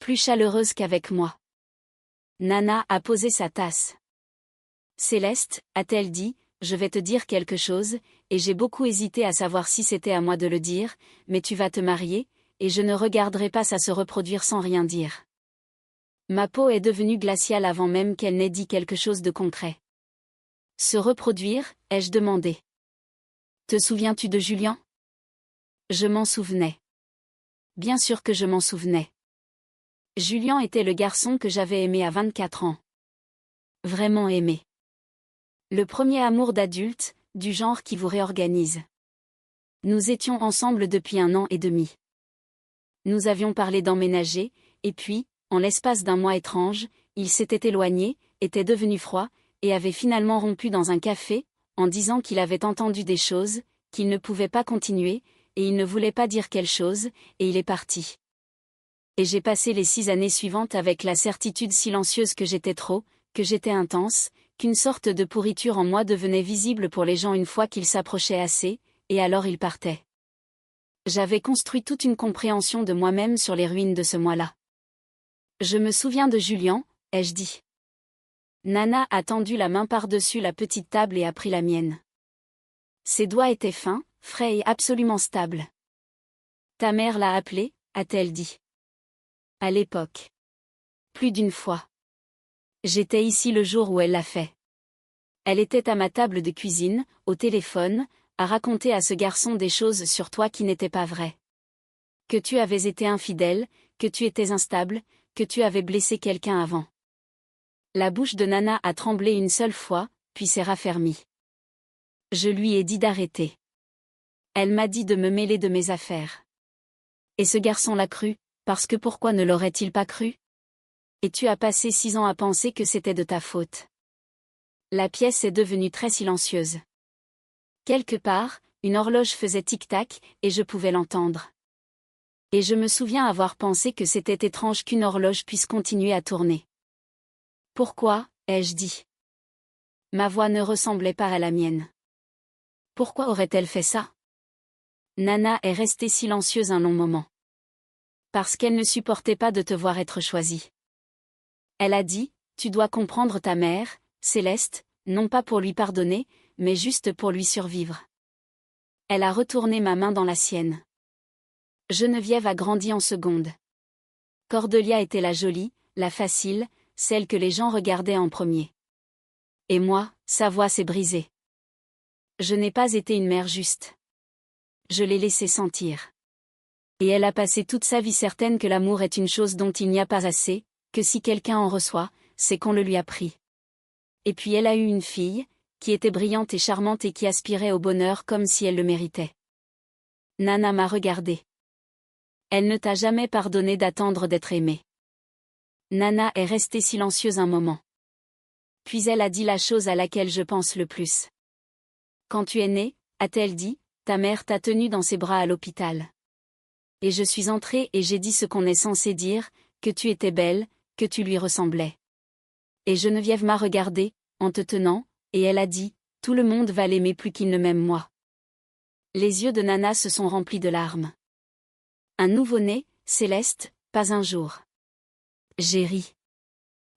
Plus chaleureuse qu'avec moi. Nana a posé sa tasse. Céleste, a-t-elle dit, je vais te dire quelque chose, et j'ai beaucoup hésité à savoir si c'était à moi de le dire, mais tu vas te marier, et je ne regarderai pas ça se reproduire sans rien dire. Ma peau est devenue glaciale avant même qu'elle n'ait dit quelque chose de concret. Se reproduire, ai-je demandé. Te souviens-tu de Julien? Je m'en souvenais. Bien sûr que je m'en souvenais. Julien était le garçon que j'avais aimé à 24 ans. Vraiment aimé. Le premier amour d'adulte, du genre qui vous réorganise. Nous étions ensemble depuis 1 an et demi. Nous avions parlé d'emménager, et puis, en l'espace d'un mois étrange, il s'était éloigné, était devenu froid, et avait finalement rompu dans un café, en disant qu'il avait entendu des choses, qu'il ne pouvait pas continuer, et il ne voulait pas dire quelle chose, et il est parti. Et j'ai passé les 6 années suivantes avec la certitude silencieuse que j'étais trop, que j'étais intense, qu'une sorte de pourriture en moi devenait visible pour les gens une fois qu'ils s'approchaient assez, et alors ils partaient. J'avais construit toute une compréhension de moi-même sur les ruines de ce mois-là. Je me souviens de Julien, ai-je dit. Nana a tendu la main par-dessus la petite table et a pris la mienne. Ses doigts étaient fins, frais et absolument stables. Ta mère l'a appelé, a-t-elle dit. À l'époque. Plus d'une fois. J'étais ici le jour où elle l'a fait. Elle était à ma table de cuisine, au téléphone, à raconter à ce garçon des choses sur toi qui n'étaient pas vraies. Que tu avais été infidèle, que tu étais instable, que tu avais blessé quelqu'un avant. La bouche de Nana a tremblé une seule fois, puis s'est raffermie. Je lui ai dit d'arrêter. Elle m'a dit de me mêler de mes affaires. Et ce garçon l'a cru, parce que pourquoi ne l'aurait-il pas cru? Et tu as passé 6 ans à penser que c'était de ta faute. La pièce est devenue très silencieuse. Quelque part, une horloge faisait tic-tac, et je pouvais l'entendre. Et je me souviens avoir pensé que c'était étrange qu'une horloge puisse continuer à tourner. Pourquoi, ai-je dit. Ma voix ne ressemblait pas à la mienne. Pourquoi aurait-elle fait ça? Nana est restée silencieuse un long moment. Parce qu'elle ne supportait pas de te voir être choisie. Elle a dit, tu dois comprendre ta mère, Céleste, non pas pour lui pardonner, mais juste pour lui survivre. Elle a retourné ma main dans la sienne. Geneviève a grandi en secondes. Cordelia était la jolie, la facile, celle que les gens regardaient en premier. Et moi, sa voix s'est brisée. Je n'ai pas été une mère juste. Je l'ai laissée sentir. Et elle a passé toute sa vie certaine que l'amour est une chose dont il n'y a pas assez, que si quelqu'un en reçoit, c'est qu'on le lui a pris. Et puis elle a eu une fille, qui était brillante et charmante et qui aspirait au bonheur comme si elle le méritait. Nana m'a regardée. Elle ne t'a jamais pardonné d'attendre d'être aimée. Nana est restée silencieuse un moment. Puis elle a dit la chose à laquelle je pense le plus. Quand tu es née, a-t-elle dit, ta mère t'a tenue dans ses bras à l'hôpital. Et je suis entrée et j'ai dit ce qu'on est censé dire, que tu étais belle, que tu lui ressemblais. Et Geneviève m'a regardée, en te tenant, et elle a dit, tout le monde va l'aimer plus qu'il ne m'aime moi. Les yeux de Nana se sont remplis de larmes. Un nouveau-né, Céleste, pas un jour. J'ai ri.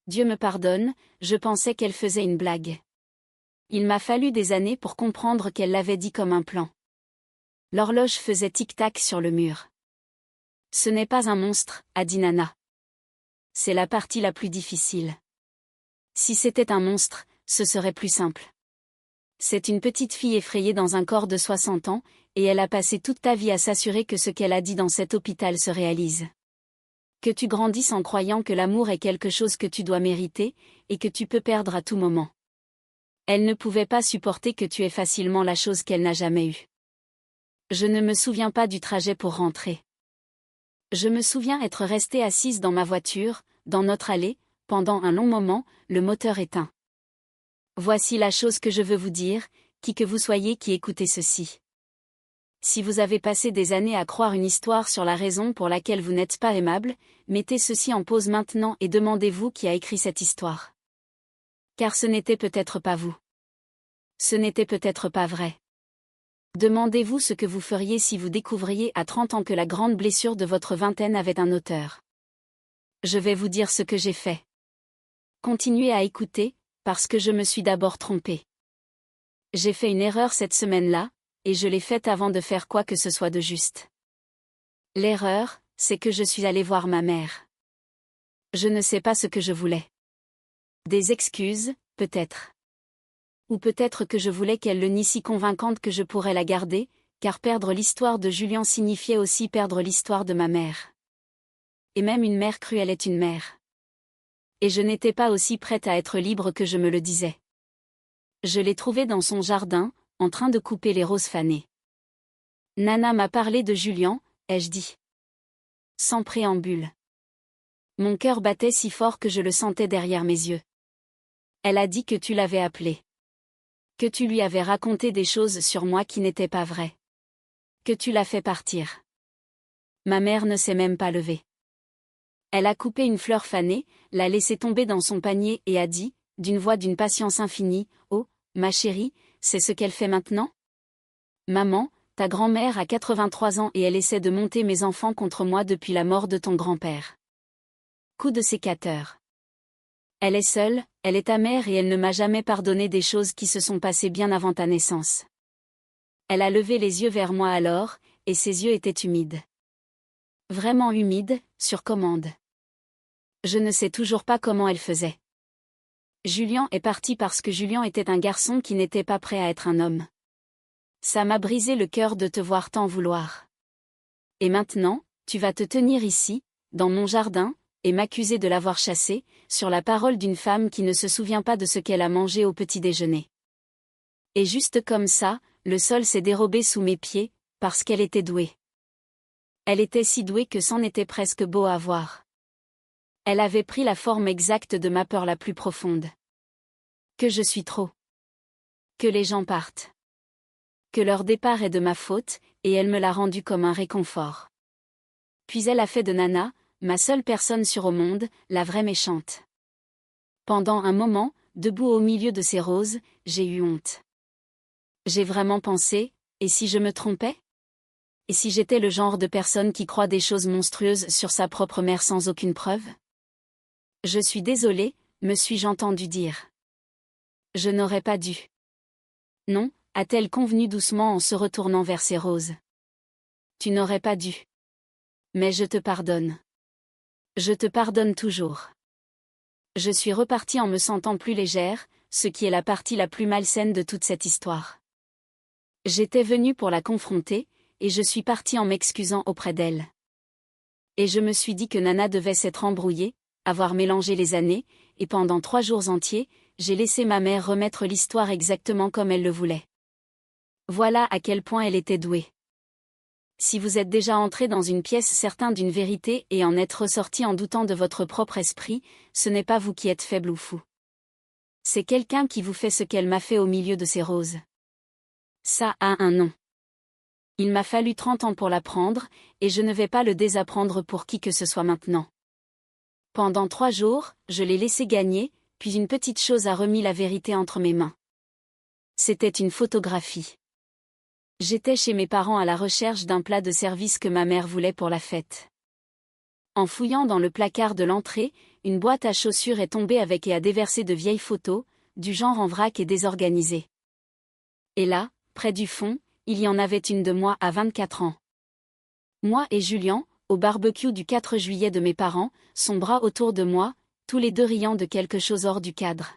Dieu me pardonne, je pensais qu'elle faisait une blague. Il m'a fallu des années pour comprendre qu'elle l'avait dit comme un plan. L'horloge faisait tic-tac sur le mur. Ce n'est pas un monstre, a dit Nana. C'est la partie la plus difficile. Si c'était un monstre, ce serait plus simple. C'est une petite fille effrayée dans un corps de 60 ans, et elle a passé toute ta vie à s'assurer que ce qu'elle a dit dans cet hôpital se réalise. Que tu grandisses en croyant que l'amour est quelque chose que tu dois mériter, et que tu peux perdre à tout moment. Elle ne pouvait pas supporter que tu aies facilement la chose qu'elle n'a jamais eue. Je ne me souviens pas du trajet pour rentrer. Je me souviens être restée assise dans ma voiture, dans notre allée, pendant un long moment, le moteur éteint. Voici la chose que je veux vous dire, qui que vous soyez qui écoutez ceci. Si vous avez passé des années à croire une histoire sur la raison pour laquelle vous n'êtes pas aimable, mettez ceci en pause maintenant et demandez-vous qui a écrit cette histoire. Car ce n'était peut-être pas vous. Ce n'était peut-être pas vrai. Demandez-vous ce que vous feriez si vous découvriez à 30 ans que la grande blessure de votre vingtaine avait un auteur. Je vais vous dire ce que j'ai fait. Continuez à écouter, parce que je me suis d'abord trompée. J'ai fait une erreur cette semaine-là, et je l'ai faite avant de faire quoi que ce soit de juste. L'erreur, c'est que je suis allée voir ma mère. Je ne sais pas ce que je voulais. Des excuses, peut-être. Ou peut-être que je voulais qu'elle le nie si convaincante que je pourrais la garder, car perdre l'histoire de Julien signifiait aussi perdre l'histoire de ma mère. Et même une mère cruelle est une mère. Et je n'étais pas aussi prête à être libre que je me le disais. Je l'ai trouvée dans son jardin, en train de couper les roses fanées. Nana m'a parlé de Julien, ai-je dit. Sans préambule. Mon cœur battait si fort que je le sentais derrière mes yeux. Elle a dit que tu l'avais appelé. Que tu lui avais raconté des choses sur moi qui n'étaient pas vraies. Que tu l'as fait partir. Ma mère ne s'est même pas levée. Elle a coupé une fleur fanée, l'a laissée tomber dans son panier et a dit, d'une voix d'une patience infinie, « Oh, ma chérie, c'est ce qu'elle fait maintenant ? Maman, ta grand-mère a 83 ans et elle essaie de monter mes enfants contre moi depuis la mort de ton grand-père. » Coup de sécateur. Elle est seule, elle est amère et elle ne m'a jamais pardonné des choses qui se sont passées bien avant ta naissance. Elle a levé les yeux vers moi alors, et ses yeux étaient humides. Vraiment humides, sur commande. Je ne sais toujours pas comment elle faisait. Julien est parti parce que Julien était un garçon qui n'était pas prêt à être un homme. Ça m'a brisé le cœur de te voir tant vouloir. Et maintenant, tu vas te tenir ici, dans mon jardin, et m'accuser de l'avoir chassé, sur la parole d'une femme qui ne se souvient pas de ce qu'elle a mangé au petit déjeuner. Et juste comme ça, le sol s'est dérobé sous mes pieds, parce qu'elle était douée. Elle était si douée que c'en était presque beau à voir. Elle avait pris la forme exacte de ma peur la plus profonde. Que je suis trop. Que les gens partent. Que leur départ est de ma faute, et elle me l'a rendu comme un réconfort. Puis elle a fait de Nana, ma seule personne sur au monde, la vraie méchante. Pendant un moment, debout au milieu de ces roses, j'ai eu honte. J'ai vraiment pensé, et si je me trompais ? Et si j'étais le genre de personne qui croit des choses monstrueuses sur sa propre mère sans aucune preuve ? Je suis désolée, me suis-je entendu dire. Je n'aurais pas dû. Non, a-t-elle convenu doucement en se retournant vers ses roses. Tu n'aurais pas dû. Mais je te pardonne. Je te pardonne toujours. Je suis repartie en me sentant plus légère, ce qui est la partie la plus malsaine de toute cette histoire. J'étais venue pour la confronter, et je suis partie en m'excusant auprès d'elle. Et je me suis dit que Nana devait s'être embrouillée, avoir mélangé les années, et pendant 3 jours entiers, j'ai laissé ma mère remettre l'histoire exactement comme elle le voulait. Voilà à quel point elle était douée. Si vous êtes déjà entré dans une pièce certain d'une vérité et en êtes ressorti en doutant de votre propre esprit, ce n'est pas vous qui êtes faible ou fou. C'est quelqu'un qui vous fait ce qu'elle m'a fait au milieu de ces roses. Ça a un nom. Il m'a fallu 30 ans pour l'apprendre, et je ne vais pas le désapprendre pour qui que ce soit maintenant. Pendant 3 jours, je l'ai laissé gagner, puis une petite chose a remis la vérité entre mes mains. C'était une photographie. J'étais chez mes parents à la recherche d'un plat de service que ma mère voulait pour la fête. En fouillant dans le placard de l'entrée, une boîte à chaussures est tombée avec et a déversé de vieilles photos, du genre en vrac et désorganisées. Et là, près du fond, il y en avait une de moi à 24 ans. Moi et Julien, au barbecue du 4 juillet de mes parents, son bras autour de moi, tous les deux riant de quelque chose hors du cadre.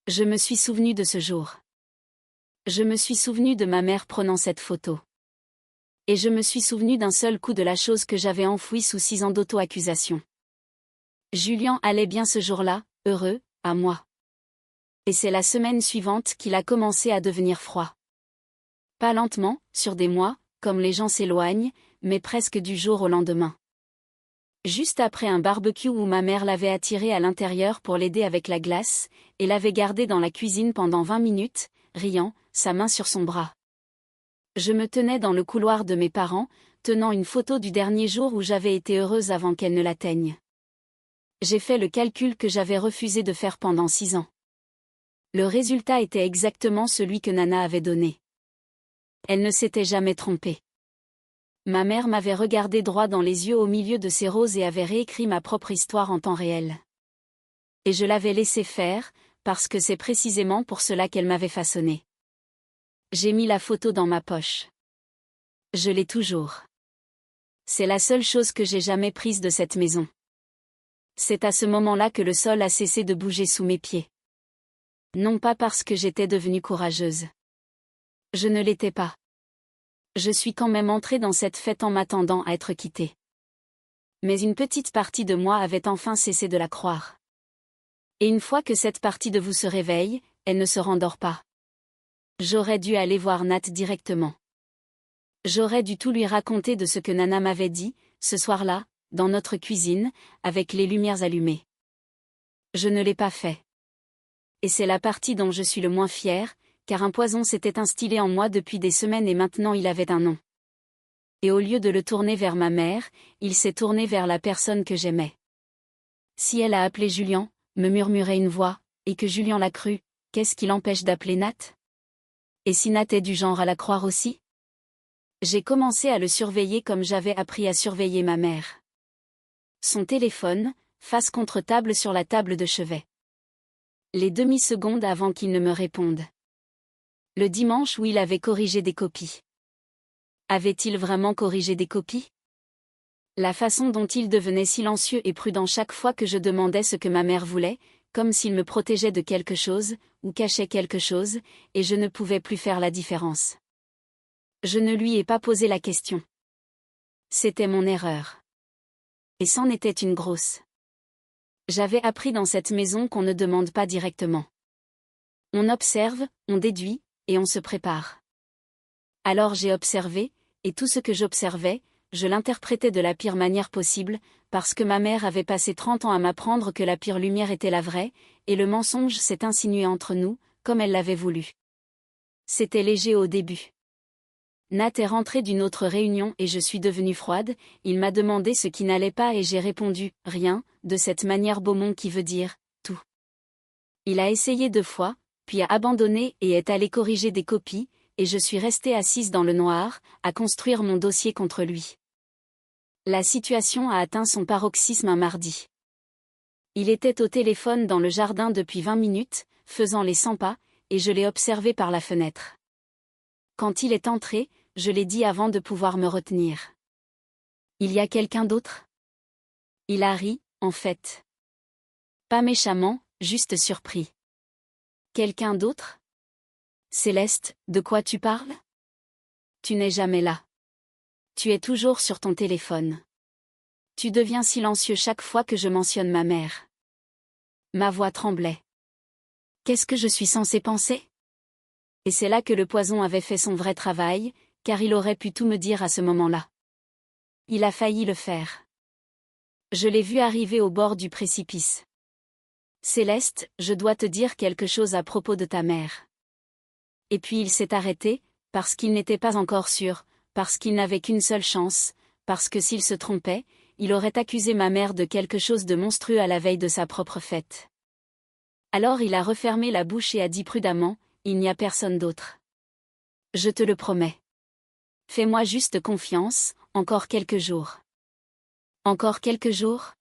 Je me suis souvenu de ce jour. Je me suis souvenu de ma mère prenant cette photo. Et je me suis souvenu d'un seul coup de la chose que j'avais enfouie sous 6 ans d'auto-accusation. Julien allait bien ce jour-là, heureux, à moi. Et c'est la semaine suivante qu'il a commencé à devenir froid. Pas lentement, sur des mois, comme les gens s'éloignent, mais presque du jour au lendemain. Juste après un barbecue où ma mère l'avait attiré à l'intérieur pour l'aider avec la glace, et l'avait gardé dans la cuisine pendant 20 minutes, riant, sa main sur son bras. Je me tenais dans le couloir de mes parents, tenant une photo du dernier jour où j'avais été heureuse avant qu'elle ne l'atteigne. J'ai fait le calcul que j'avais refusé de faire pendant 6 ans. Le résultat était exactement celui que Nana avait donné. Elle ne s'était jamais trompée. Ma mère m'avait regardé droit dans les yeux au milieu de ses roses et avait réécrit ma propre histoire en temps réel. Et je l'avais laissé faire, parce que c'est précisément pour cela qu'elle m'avait façonné. J'ai mis la photo dans ma poche. Je l'ai toujours. C'est la seule chose que j'ai jamais prise de cette maison. C'est à ce moment-là que le sol a cessé de bouger sous mes pieds. Non pas parce que j'étais devenue courageuse. Je ne l'étais pas. Je suis quand même entrée dans cette fête en m'attendant à être quittée. Mais une petite partie de moi avait enfin cessé de la croire. Et une fois que cette partie de vous se réveille, elle ne se rendort pas. J'aurais dû aller voir Nat directement. J'aurais dû tout lui raconter de ce que Nana m'avait dit, ce soir-là, dans notre cuisine, avec les lumières allumées. Je ne l'ai pas fait. Et c'est la partie dont je suis le moins fière, car un poison s'était instillé en moi depuis des semaines et maintenant il avait un nom. Et au lieu de le tourner vers ma mère, il s'est tourné vers la personne que j'aimais. Si elle a appelé Julian, me murmurait une voix, et que Julian l'a cru, qu'est-ce qui l'empêche d'appeler Nat? Et si Nat est du genre à la croire aussi? J'ai commencé à le surveiller comme j'avais appris à surveiller ma mère. Son téléphone, face contre table sur la table de chevet. Les demi-secondes avant qu'il ne me réponde. Le dimanche où il avait corrigé des copies. Avait-il vraiment corrigé des copies? La façon dont il devenait silencieux et prudent chaque fois que je demandais ce que ma mère voulait, comme s'il me protégeait de quelque chose, ou cachait quelque chose, et je ne pouvais plus faire la différence. Je ne lui ai pas posé la question. C'était mon erreur. Et c'en était une grosse. J'avais appris dans cette maison qu'on ne demande pas directement. On observe, on déduit, et on se prépare. Alors j'ai observé, et tout ce que j'observais, je l'interprétais de la pire manière possible, parce que ma mère avait passé 30 ans à m'apprendre que la pire lumière était la vraie, et le mensonge s'est insinué entre nous, comme elle l'avait voulu. C'était léger au début. Nat est rentré d'une autre réunion et je suis devenue froide, il m'a demandé ce qui n'allait pas et j'ai répondu « rien », de cette manière Beaumont qui veut dire « tout ». Il a essayé 2 fois, puis a abandonné et est allé corriger des copies, et je suis restée assise dans le noir, à construire mon dossier contre lui. La situation a atteint son paroxysme un mardi. Il était au téléphone dans le jardin depuis 20 minutes, faisant les 100 pas, et je l'ai observé par la fenêtre. Quand il est entré, je l'ai dit avant de pouvoir me retenir. Il y a quelqu'un d'autre? Il a ri, en fait. Pas méchamment, juste surpris. Quelqu'un d'autre? Céleste, de quoi tu parles? Tu n'es jamais là. Tu es toujours sur ton téléphone. Tu deviens silencieux chaque fois que je mentionne ma mère. Ma voix tremblait. Qu'est-ce que je suis censée penser? Et c'est là que le poison avait fait son vrai travail, car il aurait pu tout me dire à ce moment-là. Il a failli le faire. Je l'ai vu arriver au bord du précipice. Céleste, je dois te dire quelque chose à propos de ta mère. Et puis il s'est arrêté, parce qu'il n'était pas encore sûr, parce qu'il n'avait qu'une seule chance, parce que s'il se trompait, il aurait accusé ma mère de quelque chose de monstrueux à la veille de sa propre fête. Alors il a refermé la bouche et a dit prudemment, il n'y a personne d'autre. Je te le promets. Fais-moi juste confiance, encore quelques jours. Encore quelques jours?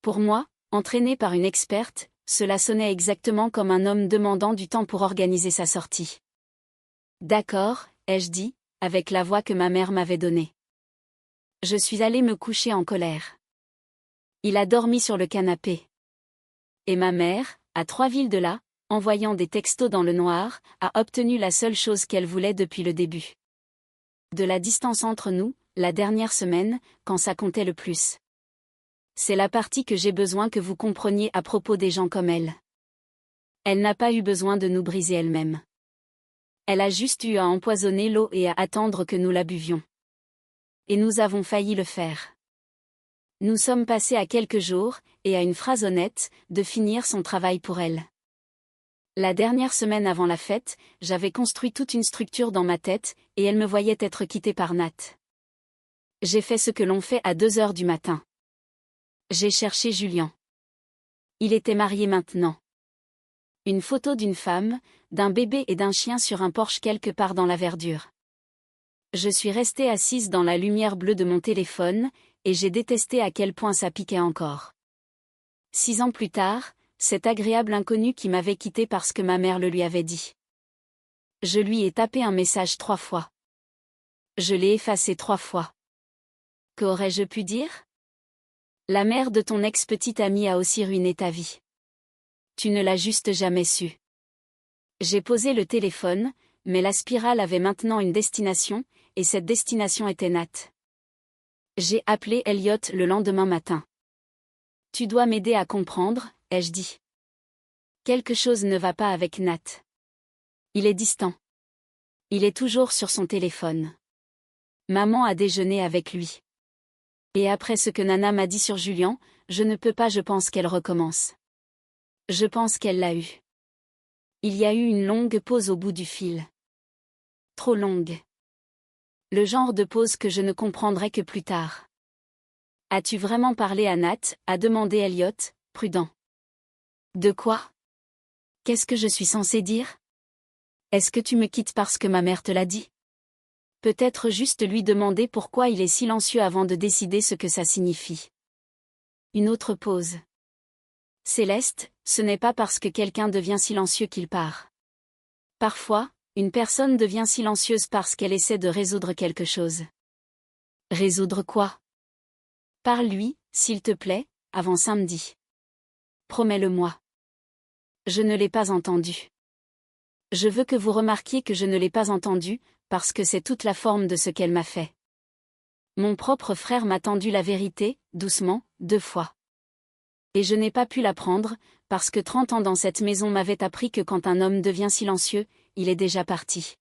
Pour moi, entraîné par une experte, cela sonnait exactement comme un homme demandant du temps pour organiser sa sortie. D'accord, ai-je dit, avec la voix que ma mère m'avait donnée. Je suis allée me coucher en colère. Il a dormi sur le canapé. Et ma mère, à 3 villes de là, envoyant des textos dans le noir, a obtenu la seule chose qu'elle voulait depuis le début. De la distance entre nous, la dernière semaine, quand ça comptait le plus. C'est la partie que j'ai besoin que vous compreniez à propos des gens comme elle. Elle n'a pas eu besoin de nous briser elle-même. Elle a juste eu à empoisonner l'eau et à attendre que nous la buvions. Et nous avons failli le faire. Nous sommes passés à quelques jours, et à une phrase honnête, de finir son travail pour elle. La dernière semaine avant la fête, j'avais construit toute une structure dans ma tête, et elle me voyait être quittée par Nat. J'ai fait ce que l'on fait à 2 heures du matin. J'ai cherché Julian. Il était marié maintenant. Une photo d'une femme, d'un bébé et d'un chien sur un porche quelque part dans la verdure. Je suis restée assise dans la lumière bleue de mon téléphone, et j'ai détesté à quel point ça piquait encore. 6 ans plus tard, cet agréable inconnu qui m'avait quitté parce que ma mère le lui avait dit. Je lui ai tapé un message 3 fois. Je l'ai effacé 3 fois. Qu'aurais-je pu dire? La mère de ton ex-petite amie a aussi ruiné ta vie. Tu ne l'as juste jamais su. J'ai posé le téléphone, mais la spirale avait maintenant une destination, et cette destination était Nat. J'ai appelé Elliot le lendemain matin. Tu dois m'aider à comprendre, ai-je dit. Quelque chose ne va pas avec Nat. Il est distant. Il est toujours sur son téléphone. Maman a déjeuné avec lui. Et après ce que Nana m'a dit sur Julian, je pense qu'elle recommence. Je pense qu'elle l'a eu. Il y a eu une longue pause au bout du fil. Trop longue. Le genre de pause que je ne comprendrai que plus tard. As-tu vraiment parlé à Nat, a demandé Elliot, prudent. De quoi? Qu'est-ce que je suis censé dire? Est-ce que tu me quittes parce que ma mère te l'a dit? Peut-être juste lui demander pourquoi il est silencieux avant de décider ce que ça signifie. Une autre pause. Céleste, ce n'est pas parce que quelqu'un devient silencieux qu'il part. Parfois, une personne devient silencieuse parce qu'elle essaie de résoudre quelque chose. Résoudre quoi? Parle-lui, s'il te plaît, avant samedi. Promets-le-moi. Je ne l'ai pas entendu. Je veux que vous remarquiez que je ne l'ai pas entendu, parce que c'est toute la forme de ce qu'elle m'a fait. Mon propre frère m'a tendu la vérité, doucement, 2 fois. Et je n'ai pas pu l'apprendre, parce que 30 ans dans cette maison m'avaient appris que quand un homme devient silencieux, il est déjà parti.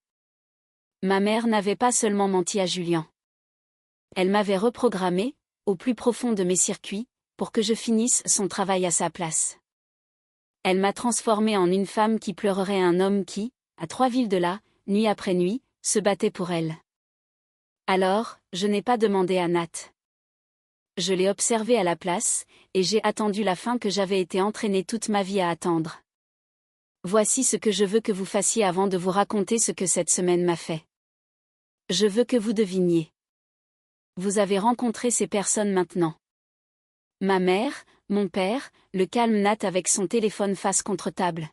Ma mère n'avait pas seulement menti à Julian. Elle m'avait reprogrammé, au plus profond de mes circuits, pour que je finisse son travail à sa place. Elle m'a transformée en une femme qui pleurerait un homme qui, à 3 villes de là, nuit après nuit, se battait pour elle. Alors, je n'ai pas demandé à Nat. Je l'ai observé à la place, et j'ai attendu la fin que j'avais été entraînée toute ma vie à attendre. Voici ce que je veux que vous fassiez avant de vous raconter ce que cette semaine m'a fait. Je veux que vous deviniez. Vous avez rencontré ces personnes maintenant. Ma mère, mon père, le calme Nat avec son téléphone face contre table.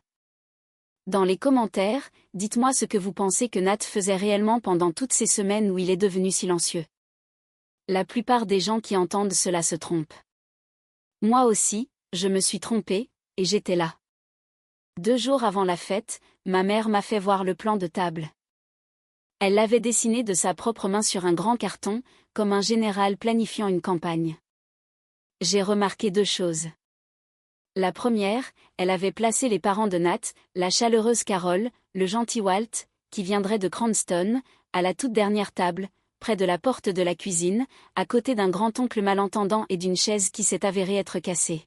Dans les commentaires, dites-moi ce que vous pensez que Nat faisait réellement pendant toutes ces semaines où il est devenu silencieux. La plupart des gens qui entendent cela se trompent. Moi aussi, je me suis trompée, et j'étais là. 2 jours avant la fête, ma mère m'a fait voir le plan de table. Elle l'avait dessiné de sa propre main sur un grand carton, comme un général planifiant une campagne. J'ai remarqué 2 choses. La première, elle avait placé les parents de Nat, la chaleureuse Carole, le gentil Walt, qui viendrait de Cranston, à la toute dernière table, près de la porte de la cuisine, à côté d'un grand-oncle malentendant et d'une chaise qui s'est avérée être cassée.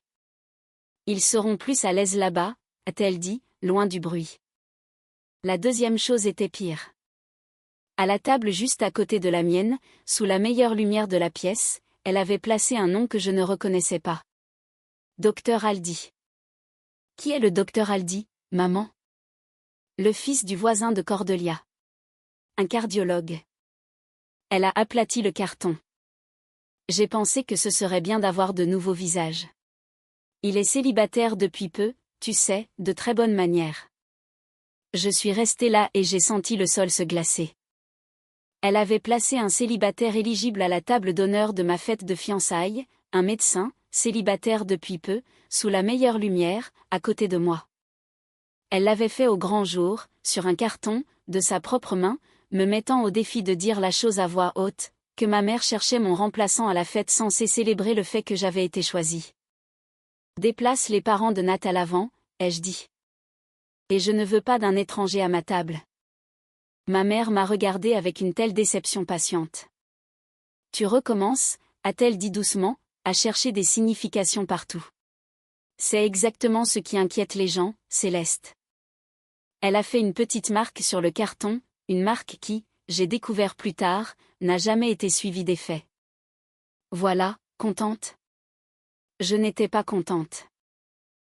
Ils seront plus à l'aise là-bas, a-t-elle dit, loin du bruit. La deuxième chose était pire. À la table juste à côté de la mienne, sous la meilleure lumière de la pièce, elle avait placé un nom que je ne reconnaissais pas. Docteur Aldi. Qui est le docteur Aldi, maman? Le fils du voisin de Cordelia. Un cardiologue. Elle a aplati le carton. J'ai pensé que ce serait bien d'avoir de nouveaux visages. Il est célibataire depuis peu, tu sais, de très bonne manière. Je suis restée là et j'ai senti le sol se glacer. Elle avait placé un célibataire éligible à la table d'honneur de ma fête de fiançailles, un médecin, célibataire depuis peu, sous la meilleure lumière, à côté de moi. Elle l'avait fait au grand jour, sur un carton, de sa propre main, me mettant au défi de dire la chose à voix haute, que ma mère cherchait mon remplaçant à la fête censée célébrer le fait que j'avais été choisie. Déplace les parents de Nat à l'avant, ai-je dit. Et je ne veux pas d'un étranger à ma table. Ma mère m'a regardée avec une telle déception patiente. Tu recommences, a-t-elle dit doucement, à chercher des significations partout. C'est exactement ce qui inquiète les gens, Céleste. Elle a fait une petite marque sur le carton, une marque qui, j'ai découvert plus tard, n'a jamais été suivie d'effet. Voilà, contente? Je n'étais pas contente.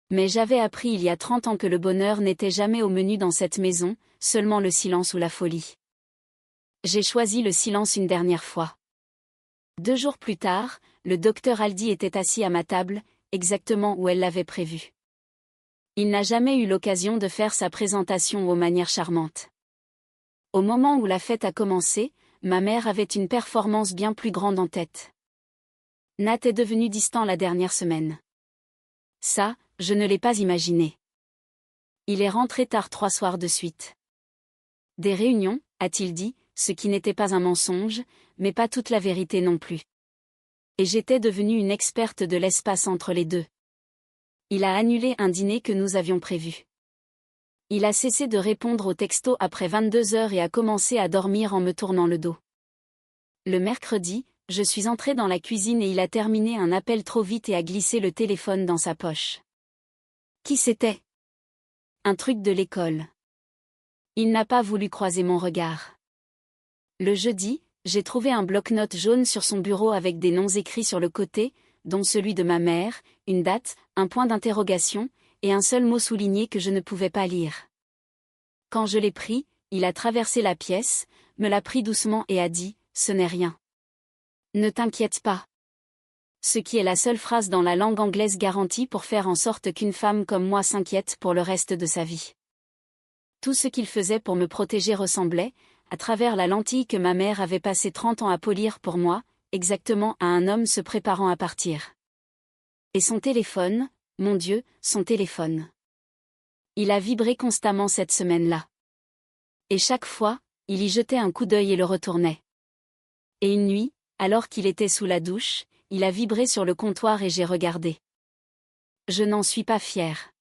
Mais j'avais appris il y a 30 ans que le bonheur n'était jamais au menu dans cette maison, seulement le silence ou la folie. J'ai choisi le silence une dernière fois. 2 jours plus tard, le docteur Aldi était assis à ma table, exactement où elle l'avait prévu. Il n'a jamais eu l'occasion de faire sa présentation aux manières charmantes. Au moment où la fête a commencé, ma mère avait une performance bien plus grande en tête. Nat est devenu distant la dernière semaine. Ça, je ne l'ai pas imaginé. Il est rentré tard 3 soirs de suite. Des réunions, a-t-il dit, ce qui n'était pas un mensonge, mais pas toute la vérité non plus. Et j'étais devenue une experte de l'espace entre les deux. Il a annulé un dîner que nous avions prévu. Il a cessé de répondre aux textos après 22 heures et a commencé à dormir en me tournant le dos. Le mercredi, je suis entrée dans la cuisine et il a terminé un appel trop vite et a glissé le téléphone dans sa poche. Qui c'était? Un truc de l'école. Il n'a pas voulu croiser mon regard. Le jeudi, j'ai trouvé un bloc-notes jaune sur son bureau avec des noms écrits sur le côté, dont celui de ma mère, une date, un point d'interrogation, et un seul mot souligné que je ne pouvais pas lire. Quand je l'ai pris, il a traversé la pièce, me l'a pris doucement et a dit « Ce n'est rien. Ne t'inquiète pas. » Ce qui est la seule phrase dans la langue anglaise garantie pour faire en sorte qu'une femme comme moi s'inquiète pour le reste de sa vie. Tout ce qu'il faisait pour me protéger ressemblait, à travers la lentille que ma mère avait passé 30 ans à polir pour moi, exactement à un homme se préparant à partir. Et son téléphone, mon Dieu, son téléphone. Il a vibré constamment cette semaine-là. Et chaque fois, il y jetait un coup d'œil et le retournait. Et une nuit, alors qu'il était sous la douche, il a vibré sur le comptoir et j'ai regardé. Je n'en suis pas fière.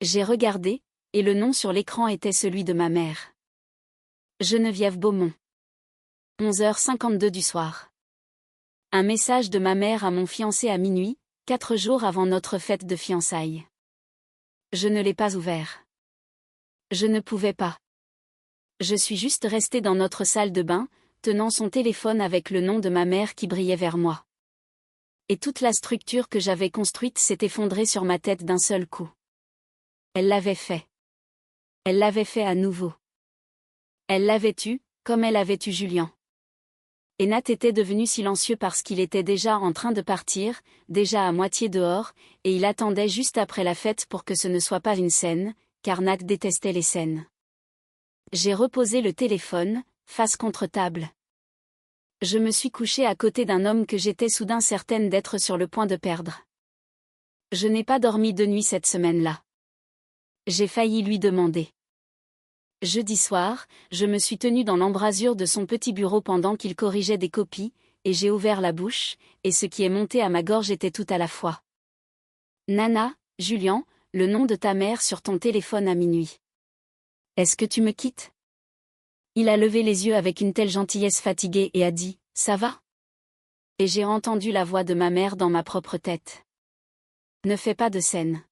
J'ai regardé, et le nom sur l'écran était celui de ma mère. Geneviève Beaumont. 11h52 du soir. Un message de ma mère à mon fiancé à minuit, 4 jours avant notre fête de fiançailles. Je ne l'ai pas ouvert. Je ne pouvais pas. Je suis juste restée dans notre salle de bain, tenant son téléphone avec le nom de ma mère qui brillait vers moi. Et toute la structure que j'avais construite s'est effondrée sur ma tête d'un seul coup. Elle l'avait fait. Elle l'avait fait à nouveau. Elle l'avait eu, comme elle avait eu Julien. Et Nat était devenu silencieux parce qu'il était déjà en train de partir, déjà à moitié dehors, et il attendait juste après la fête pour que ce ne soit pas une scène, car Nat détestait les scènes. J'ai reposé le téléphone, face contre table. Je me suis couchée à côté d'un homme que j'étais soudain certaine d'être sur le point de perdre. Je n'ai pas dormi de nuit cette semaine-là. J'ai failli lui demander. Jeudi soir, je me suis tenue dans l'embrasure de son petit bureau pendant qu'il corrigeait des copies, et j'ai ouvert la bouche, et ce qui est monté à ma gorge était tout à la fois. Nana, Julien, le nom de ta mère sur ton téléphone à minuit. Est-ce que tu me quittes? Il a levé les yeux avec une telle gentillesse fatiguée et a dit « Ça va ?» Et j'ai entendu la voix de ma mère dans ma propre tête. Ne fais pas de scène.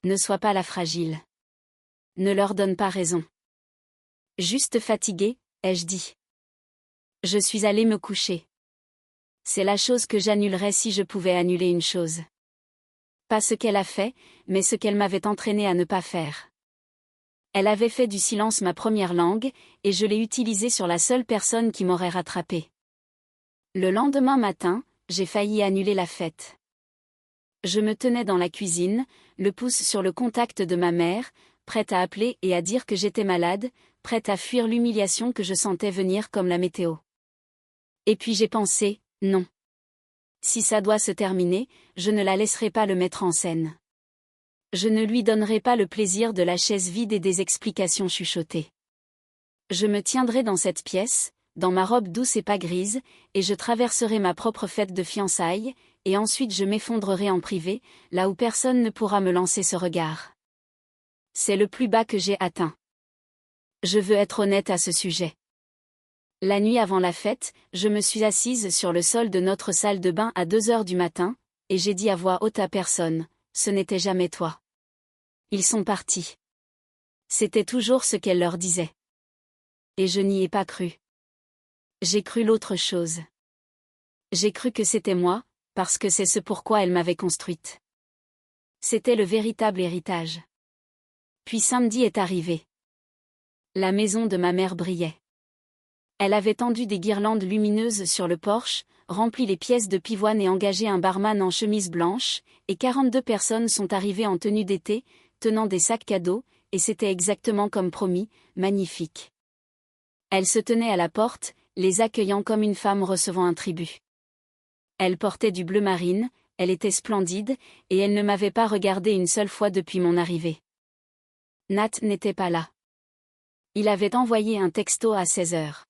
Ne sois pas la fragile. Ne leur donne pas raison. Juste fatiguée, ai-je dit. Je suis allée me coucher. C'est la chose que j'annulerais si je pouvais annuler une chose. Pas ce qu'elle a fait, mais ce qu'elle m'avait entraîné à ne pas faire. Elle avait fait du silence ma première langue, et je l'ai utilisée sur la seule personne qui m'aurait rattrapée. Le lendemain matin, j'ai failli annuler la fête. Je me tenais dans la cuisine, le pouce sur le contact de ma mère, prête à appeler et à dire que j'étais malade, prête à fuir l'humiliation que je sentais venir comme la météo. Et puis j'ai pensé, non. Si ça doit se terminer, je ne la laisserai pas le mettre en scène. Je ne lui donnerai pas le plaisir de la chaise vide et des explications chuchotées. Je me tiendrai dans cette pièce, dans ma robe douce et pas grise, et je traverserai ma propre fête de fiançailles, et ensuite je m'effondrerai en privé, là où personne ne pourra me lancer ce regard. C'est le plus bas que j'ai atteint. Je veux être honnête à ce sujet. La nuit avant la fête, je me suis assise sur le sol de notre salle de bain à 2 heures du matin, et j'ai dit à voix haute à personne, ce n'était jamais toi. Ils sont partis. C'était toujours ce qu'elle leur disait. Et je n'y ai pas cru. J'ai cru l'autre chose. J'ai cru que c'était moi, parce que c'est ce pourquoi elle m'avait construite. C'était le véritable héritage. Puis samedi est arrivé. La maison de ma mère brillait. Elle avait tendu des guirlandes lumineuses sur le porche, rempli les pièces de pivoine et engagé un barman en chemise blanche, et 42 personnes sont arrivées en tenue d'été, tenant des sacs cadeaux, et c'était exactement comme promis, magnifique. Elle se tenait à la porte, les accueillant comme une femme recevant un tribut. Elle portait du bleu marine, elle était splendide, et elle ne m'avait pas regardé une seule fois depuis mon arrivée. Nat n'était pas là. Il avait envoyé un texto à 16 heures.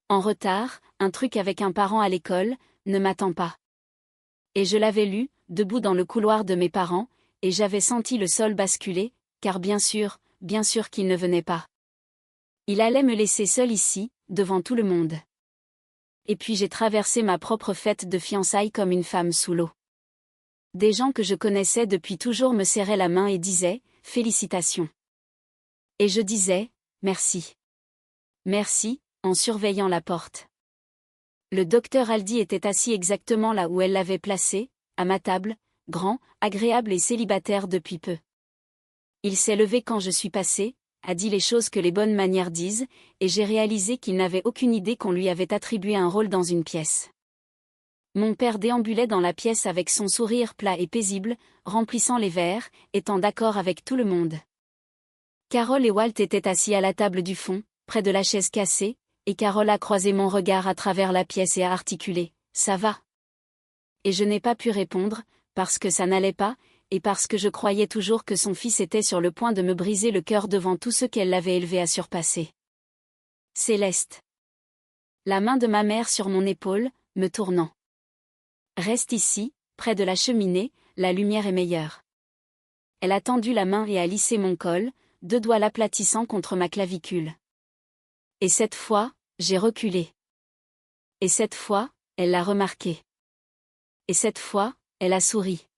En retard, un truc avec un parent à l'école, ne m'attend pas. Et je l'avais lu, debout dans le couloir de mes parents, et j'avais senti le sol basculer, car bien sûr qu'il ne venait pas. Il allait me laisser seule ici, devant tout le monde. Et puis j'ai traversé ma propre fête de fiançailles comme une femme sous l'eau. Des gens que je connaissais depuis toujours me serraient la main et disaient « Félicitations ». Et je disais « Merci ». Merci, en surveillant la porte. Le docteur Aldi était assis exactement là où elle l'avait placé, à ma table, grand, agréable et célibataire depuis peu. Il s'est levé quand je suis passée, a dit les choses que les bonnes manières disent, et j'ai réalisé qu'il n'avait aucune idée qu'on lui avait attribué un rôle dans une pièce. Mon père déambulait dans la pièce avec son sourire plat et paisible, remplissant les verres, étant d'accord avec tout le monde. Carole et Walt étaient assis à la table du fond, près de la chaise cassée, et Carole a croisé mon regard à travers la pièce et a articulé « Ça va ?» Et je n'ai pas pu répondre, parce que ça n'allait pas, et parce que je croyais toujours que son fils était sur le point de me briser le cœur devant tous ceux qu'elle l'avait élevé à surpasser. Céleste. La main de ma mère sur mon épaule, me tournant. Reste ici, près de la cheminée, la lumière est meilleure. Elle a tendu la main et a lissé mon col, deux doigts l'aplatissant contre ma clavicule. Et cette fois, j'ai reculé. Et cette fois, elle l'a remarqué. Et cette fois, elle a souri.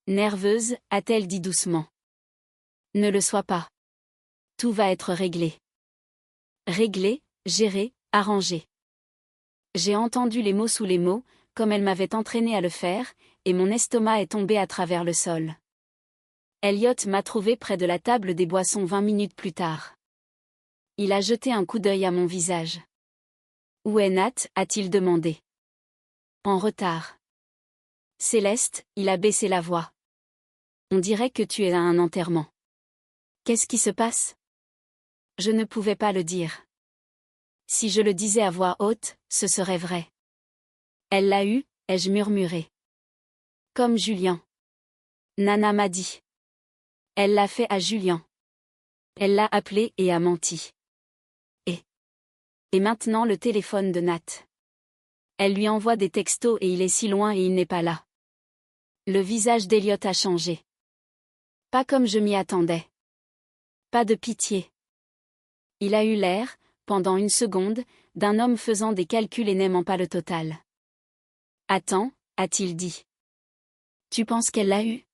Nerveuse, a-t-elle dit doucement. Ne le sois pas. Tout va être réglé. Réglé, géré, arrangé. J'ai entendu les mots sous les mots, comme elle m'avait entraîné à le faire, et mon estomac est tombé à travers le sol. Elliot m'a trouvé près de la table des boissons 20 minutes plus tard. Il a jeté un coup d'œil à mon visage. Où est Nat, a-t-il demandé. En retard. Céleste, il a baissé la voix. On dirait que tu es à un enterrement. Qu'est-ce qui se passe? Je ne pouvais pas le dire. Si je le disais à voix haute, ce serait vrai. Elle l'a eu, ai-je murmuré. Comme Julien. Nana m'a dit. Elle l'a fait à Julien. Elle l'a appelé et a menti. Et maintenant le téléphone de Nat. Elle lui envoie des textos et il est si loin et il n'est pas là. Le visage d'Elliot a changé. Pas comme je m'y attendais. Pas de pitié. Il a eu l'air, pendant une seconde, d'un homme faisant des calculs et n'aimant pas le total. Attends, a-t-il dit. Tu penses qu'elle l'a eu?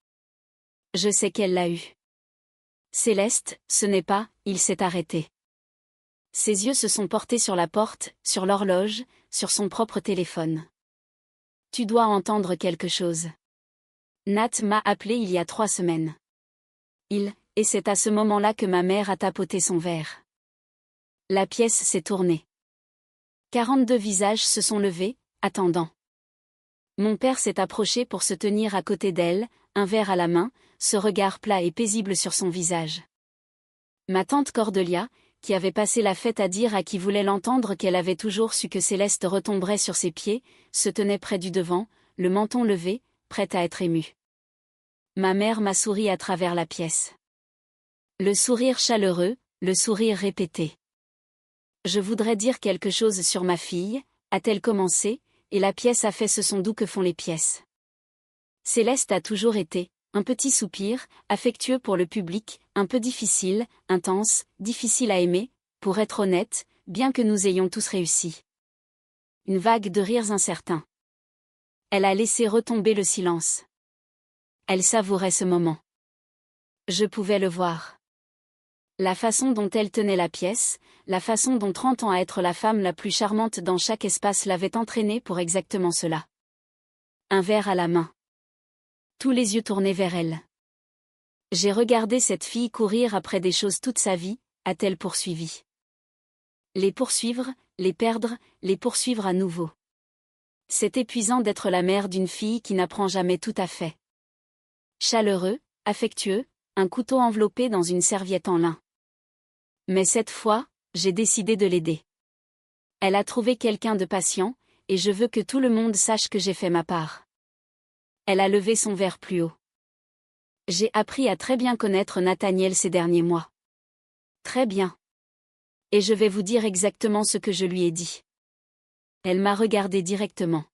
Je sais qu'elle l'a eu. Céleste, ce n'est pas, il s'est arrêté. Ses yeux se sont portés sur la porte, sur l'horloge, sur son propre téléphone. Tu dois entendre quelque chose. Nat m'a appelé il y a 3 semaines. Et c'est à ce moment-là que ma mère a tapoté son verre. La pièce s'est tournée. 42 visages se sont levés, attendant. Mon père s'est approché pour se tenir à côté d'elle, un verre à la main, ce regard plat et paisible sur son visage. Ma tante Cordelia, qui avait passé la fête à dire à qui voulait l'entendre qu'elle avait toujours su que Céleste retomberait sur ses pieds, se tenait près du devant, le menton levé, prête à être émue. Ma mère m'a souri à travers la pièce. Le sourire chaleureux, le sourire répété. Je voudrais dire quelque chose sur ma fille, a-t-elle commencé, et la pièce a fait ce son doux que font les pièces. Céleste a toujours été, un petit soupir, affectueux pour le public, un peu difficile, intense, difficile à aimer, pour être honnête, bien que nous ayons tous réussi. Une vague de rires incertains. Elle a laissé retomber le silence. Elle savourait ce moment. Je pouvais le voir. La façon dont elle tenait la pièce, la façon dont 30 ans à être la femme la plus charmante dans chaque espace l'avait entraînée pour exactement cela. Un verre à la main. Tous les yeux tournés vers elle. J'ai regardé cette fille courir après des choses toute sa vie, a-t-elle poursuivi. Les poursuivre, les perdre, les poursuivre à nouveau. C'est épuisant d'être la mère d'une fille qui n'apprend jamais tout à fait. Chaleureux, affectueux, un couteau enveloppé dans une serviette en lin. Mais cette fois, j'ai décidé de l'aider. Elle a trouvé quelqu'un de patient, et je veux que tout le monde sache que j'ai fait ma part. Elle a levé son verre plus haut. J'ai appris à très bien connaître Nathaniel ces derniers mois. Très bien. Et je vais vous dire exactement ce que je lui ai dit. Elle m'a regardé directement.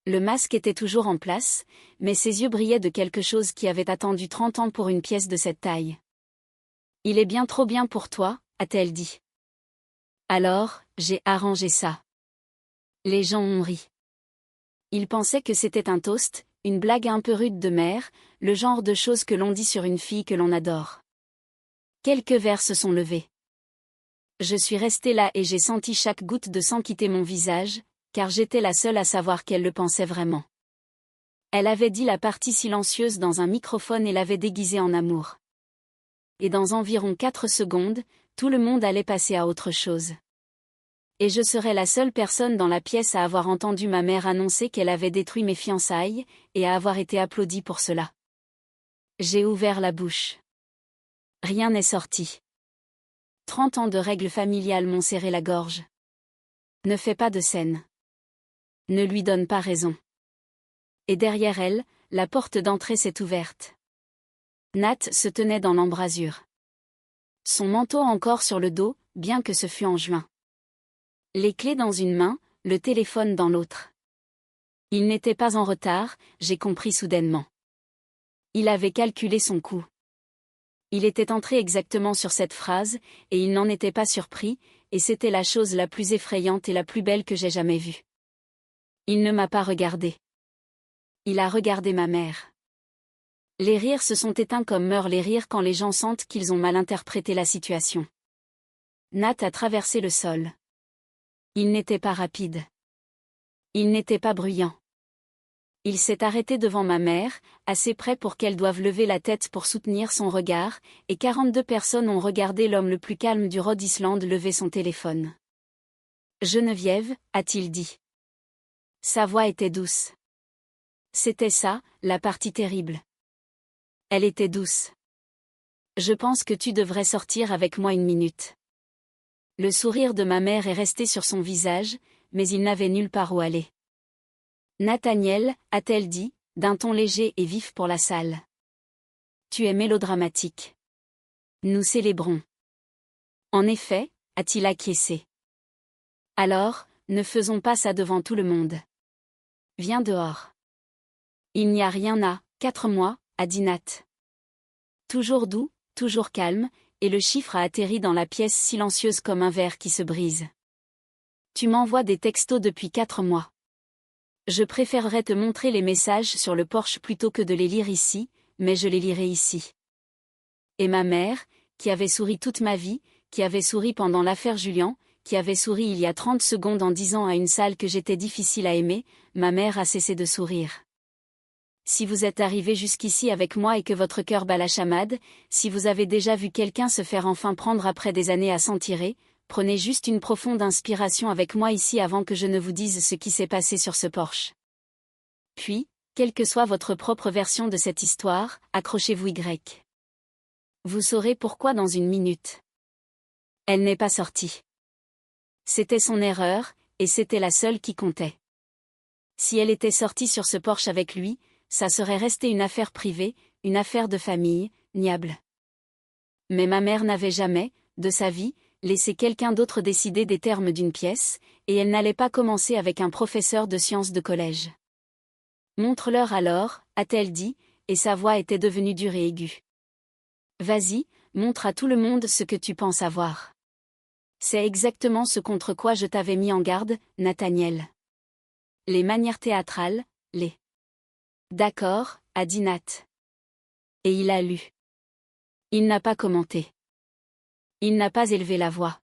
Le masque était toujours en place, mais ses yeux brillaient de quelque chose qui avait attendu 30 ans pour une pièce de cette taille. Il est bien trop bien pour toi, a-t-elle dit. Alors, j'ai arrangé ça. Les gens ont ri. Ils pensaient que c'était un toast, une blague un peu rude de mère, le genre de choses que l'on dit sur une fille que l'on adore. Quelques verres se sont levés. Je suis restée là et j'ai senti chaque goutte de sang quitter mon visage, car j'étais la seule à savoir qu'elle le pensait vraiment. Elle avait dit la partie silencieuse dans un microphone et l'avait déguisée en amour. Et dans environ 4 secondes, tout le monde allait passer à autre chose. Et je serais la seule personne dans la pièce à avoir entendu ma mère annoncer qu'elle avait détruit mes fiançailles, et à avoir été applaudie pour cela. J'ai ouvert la bouche. Rien n'est sorti. 30 ans de règles familiales m'ont serré la gorge. Ne fais pas de scène. Ne lui donne pas raison. Et derrière elle, la porte d'entrée s'est ouverte. Nat se tenait dans l'embrasure. Son manteau encore sur le dos, bien que ce fût en juin. Les clés dans une main, le téléphone dans l'autre. Il n'était pas en retard, j'ai compris soudainement. Il avait calculé son coup. Il était entré exactement sur cette phrase, et il n'en était pas surpris, et c'était la chose la plus effrayante et la plus belle que j'ai jamais vue. Il ne m'a pas regardé. Il a regardé ma mère. Les rires se sont éteints comme meurent les rires quand les gens sentent qu'ils ont mal interprété la situation. Nat a traversé le sol. Il n'était pas rapide. Il n'était pas bruyant. Il s'est arrêté devant ma mère, assez près pour qu'elle doive lever la tête pour soutenir son regard, et 42 personnes ont regardé l'homme le plus calme du Rhode Island lever son téléphone. « Geneviève » a-t-il dit. Sa voix était douce. C'était ça, la partie terrible. Elle était douce. « Je pense que tu devrais sortir avec moi 1 minute. » Le sourire de ma mère est resté sur son visage, mais il n'avait nulle part où aller. Nathaniel, a-t-elle dit, d'un ton léger et vif pour la salle. Tu es mélodramatique. Nous célébrons. En effet, a-t-il acquiescé. Alors, ne faisons pas ça devant tout le monde. Viens dehors. Il n'y a rien à, 4 mois, a dit Nat. Toujours doux, toujours calme, et le chiffre a atterri dans la pièce silencieuse comme un verre qui se brise. Tu m'envoies des textos depuis 4 mois. Je préférerais te montrer les messages sur le porche plutôt que de les lire ici, mais je les lirai ici. Et ma mère, qui avait souri toute ma vie, qui avait souri pendant l'affaire Julian, qui avait souri il y a 30 secondes en disant à une salle que j'étais difficile à aimer, ma mère a cessé de sourire. Si vous êtes arrivé jusqu'ici avec moi et que votre cœur bat la chamade, si vous avez déjà vu quelqu'un se faire enfin prendre après des années à s'en tirer, prenez juste une profonde inspiration avec moi ici avant que je ne vous dise ce qui s'est passé sur ce porche. Puis, quelle que soit votre propre version de cette histoire, accrochez-vous Y. Vous saurez pourquoi dans 1 minute. Elle n'est pas sortie. C'était son erreur, et c'était la seule qui comptait. Si elle était sortie sur ce porche avec lui, ça serait resté une affaire privée, une affaire de famille, niable. Mais ma mère n'avait jamais, de sa vie, laissé quelqu'un d'autre décider des termes d'une pièce, et elle n'allait pas commencer avec un professeur de sciences de collège. Montre-leur alors, a-t-elle dit, et sa voix était devenue dure et aiguë. Vas-y, montre à tout le monde ce que tu penses avoir. C'est exactement ce contre quoi je t'avais mis en garde, Nathaniel. Les manières théâtrales, les... D'accord, a dit Nat. Et il a lu. Il n'a pas commenté. Il n'a pas élevé la voix.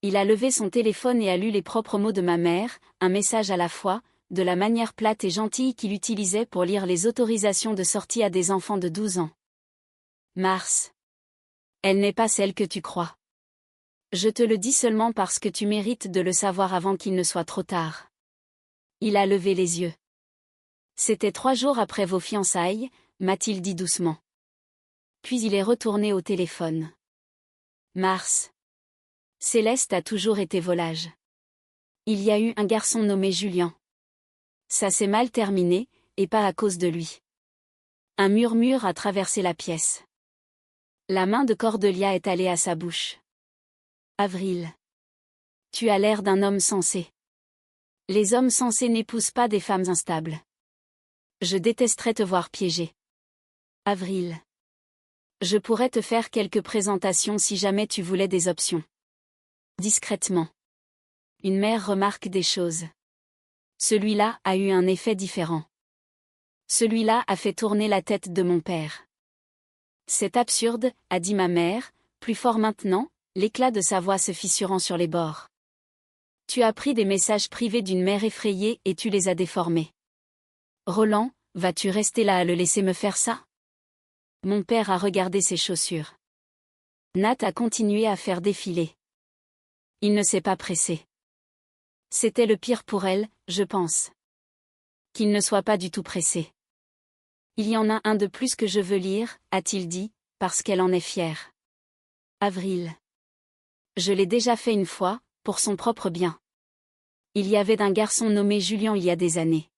Il a levé son téléphone et a lu les propres mots de ma mère, un message à la fois, de la manière plate et gentille qu'il utilisait pour lire les autorisations de sortie à des enfants de 12 ans. Mars. Elle n'est pas celle que tu crois. Je te le dis seulement parce que tu mérites de le savoir avant qu'il ne soit trop tard. Il a levé les yeux. C'était 3 jours après vos fiançailles, m'a-t-il dit doucement. Puis il est retourné au téléphone. Mars. Céleste a toujours été volage. Il y a eu un garçon nommé Julien. Ça s'est mal terminé, et pas à cause de lui. Un murmure a traversé la pièce. La main de Cordelia est allée à sa bouche. Avril. Tu as l'air d'un homme sensé. Les hommes sensés n'épousent pas des femmes instables. Je détesterais te voir piégé. Avril. Je pourrais te faire quelques présentations si jamais tu voulais des options. Discrètement. Une mère remarque des choses. Celui-là a eu un effet différent. Celui-là a fait tourner la tête de mon père. C'est absurde, a dit ma mère, plus fort maintenant, l'éclat de sa voix se fissurant sur les bords. Tu as pris des messages privés d'une mère effrayée et tu les as déformés. Roland, vas-tu rester là à le laisser me faire ça? Mon père a regardé ses chaussures. Nat a continué à faire défiler. Il ne s'est pas pressé. C'était le pire pour elle, je pense. Qu'il ne soit pas du tout pressé. Il y en a un de plus que je veux lire, a-t-il dit, parce qu'elle en est fière. Avril. Je l'ai déjà fait une fois, pour son propre bien. Il y avait un garçon nommé Julien il y a des années.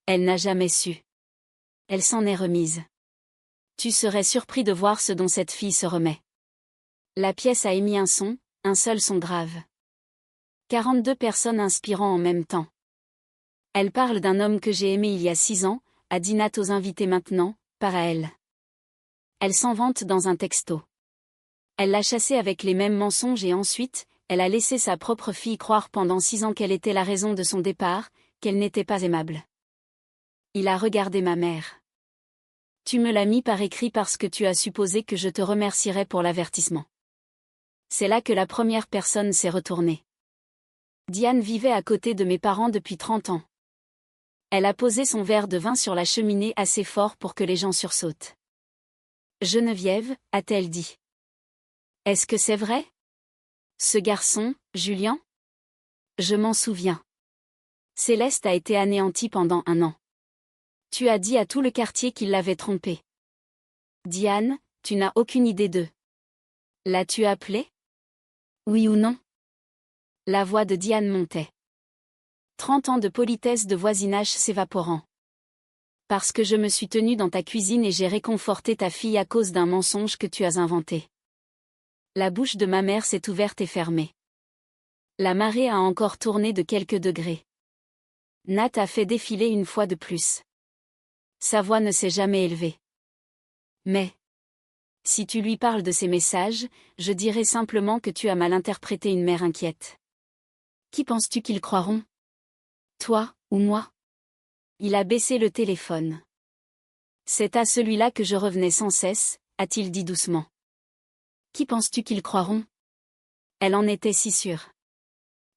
Elle n'a jamais su. Elle s'en est remise. Tu serais surpris de voir ce dont cette fille se remet. La pièce a émis un seul son grave. 42 personnes inspirant en même temps. Elle parle d'un homme que j'ai aimé il y a 6 ans, a dit Nat aux invités maintenant, par à elle. Elle s'en vante dans un texto. Elle l'a chassé avec les mêmes mensonges et ensuite, elle a laissé sa propre fille croire pendant 6 ans qu'elle était la raison de son départ, qu'elle n'était pas aimable. Il a regardé ma mère. Tu me l'as mis par écrit parce que tu as supposé que je te remercierais pour l'avertissement. C'est là que la première personne s'est retournée. Diane vivait à côté de mes parents depuis 30 ans. Elle a posé son verre de vin sur la cheminée assez fort pour que les gens sursautent. Geneviève, a-t-elle dit. Est-ce que c'est vrai? Ce garçon, Julien? Je m'en souviens. Céleste a été anéantie pendant 1 an. Tu as dit à tout le quartier qu'il l'avait trompée. Diane, tu n'as aucune idée de. L'as-tu appelé? Oui ou non? La voix de Diane montait. 30 ans de politesse de voisinage s'évaporant. Parce que je me suis tenue dans ta cuisine et j'ai réconforté ta fille à cause d'un mensonge que tu as inventé. La bouche de ma mère s'est ouverte et fermée. La marée a encore tourné de quelques degrés. Nat a fait défiler une fois de plus. Sa voix ne s'est jamais élevée. Mais, si tu lui parles de ces messages, je dirai simplement que tu as mal interprété une mère inquiète. Qui penses-tu qu'ils croiront? Toi, ou moi? Il a baissé le téléphone. C'est à celui-là que je revenais sans cesse, a-t-il dit doucement. Qui penses-tu qu'ils croiront? Elle en était si sûre.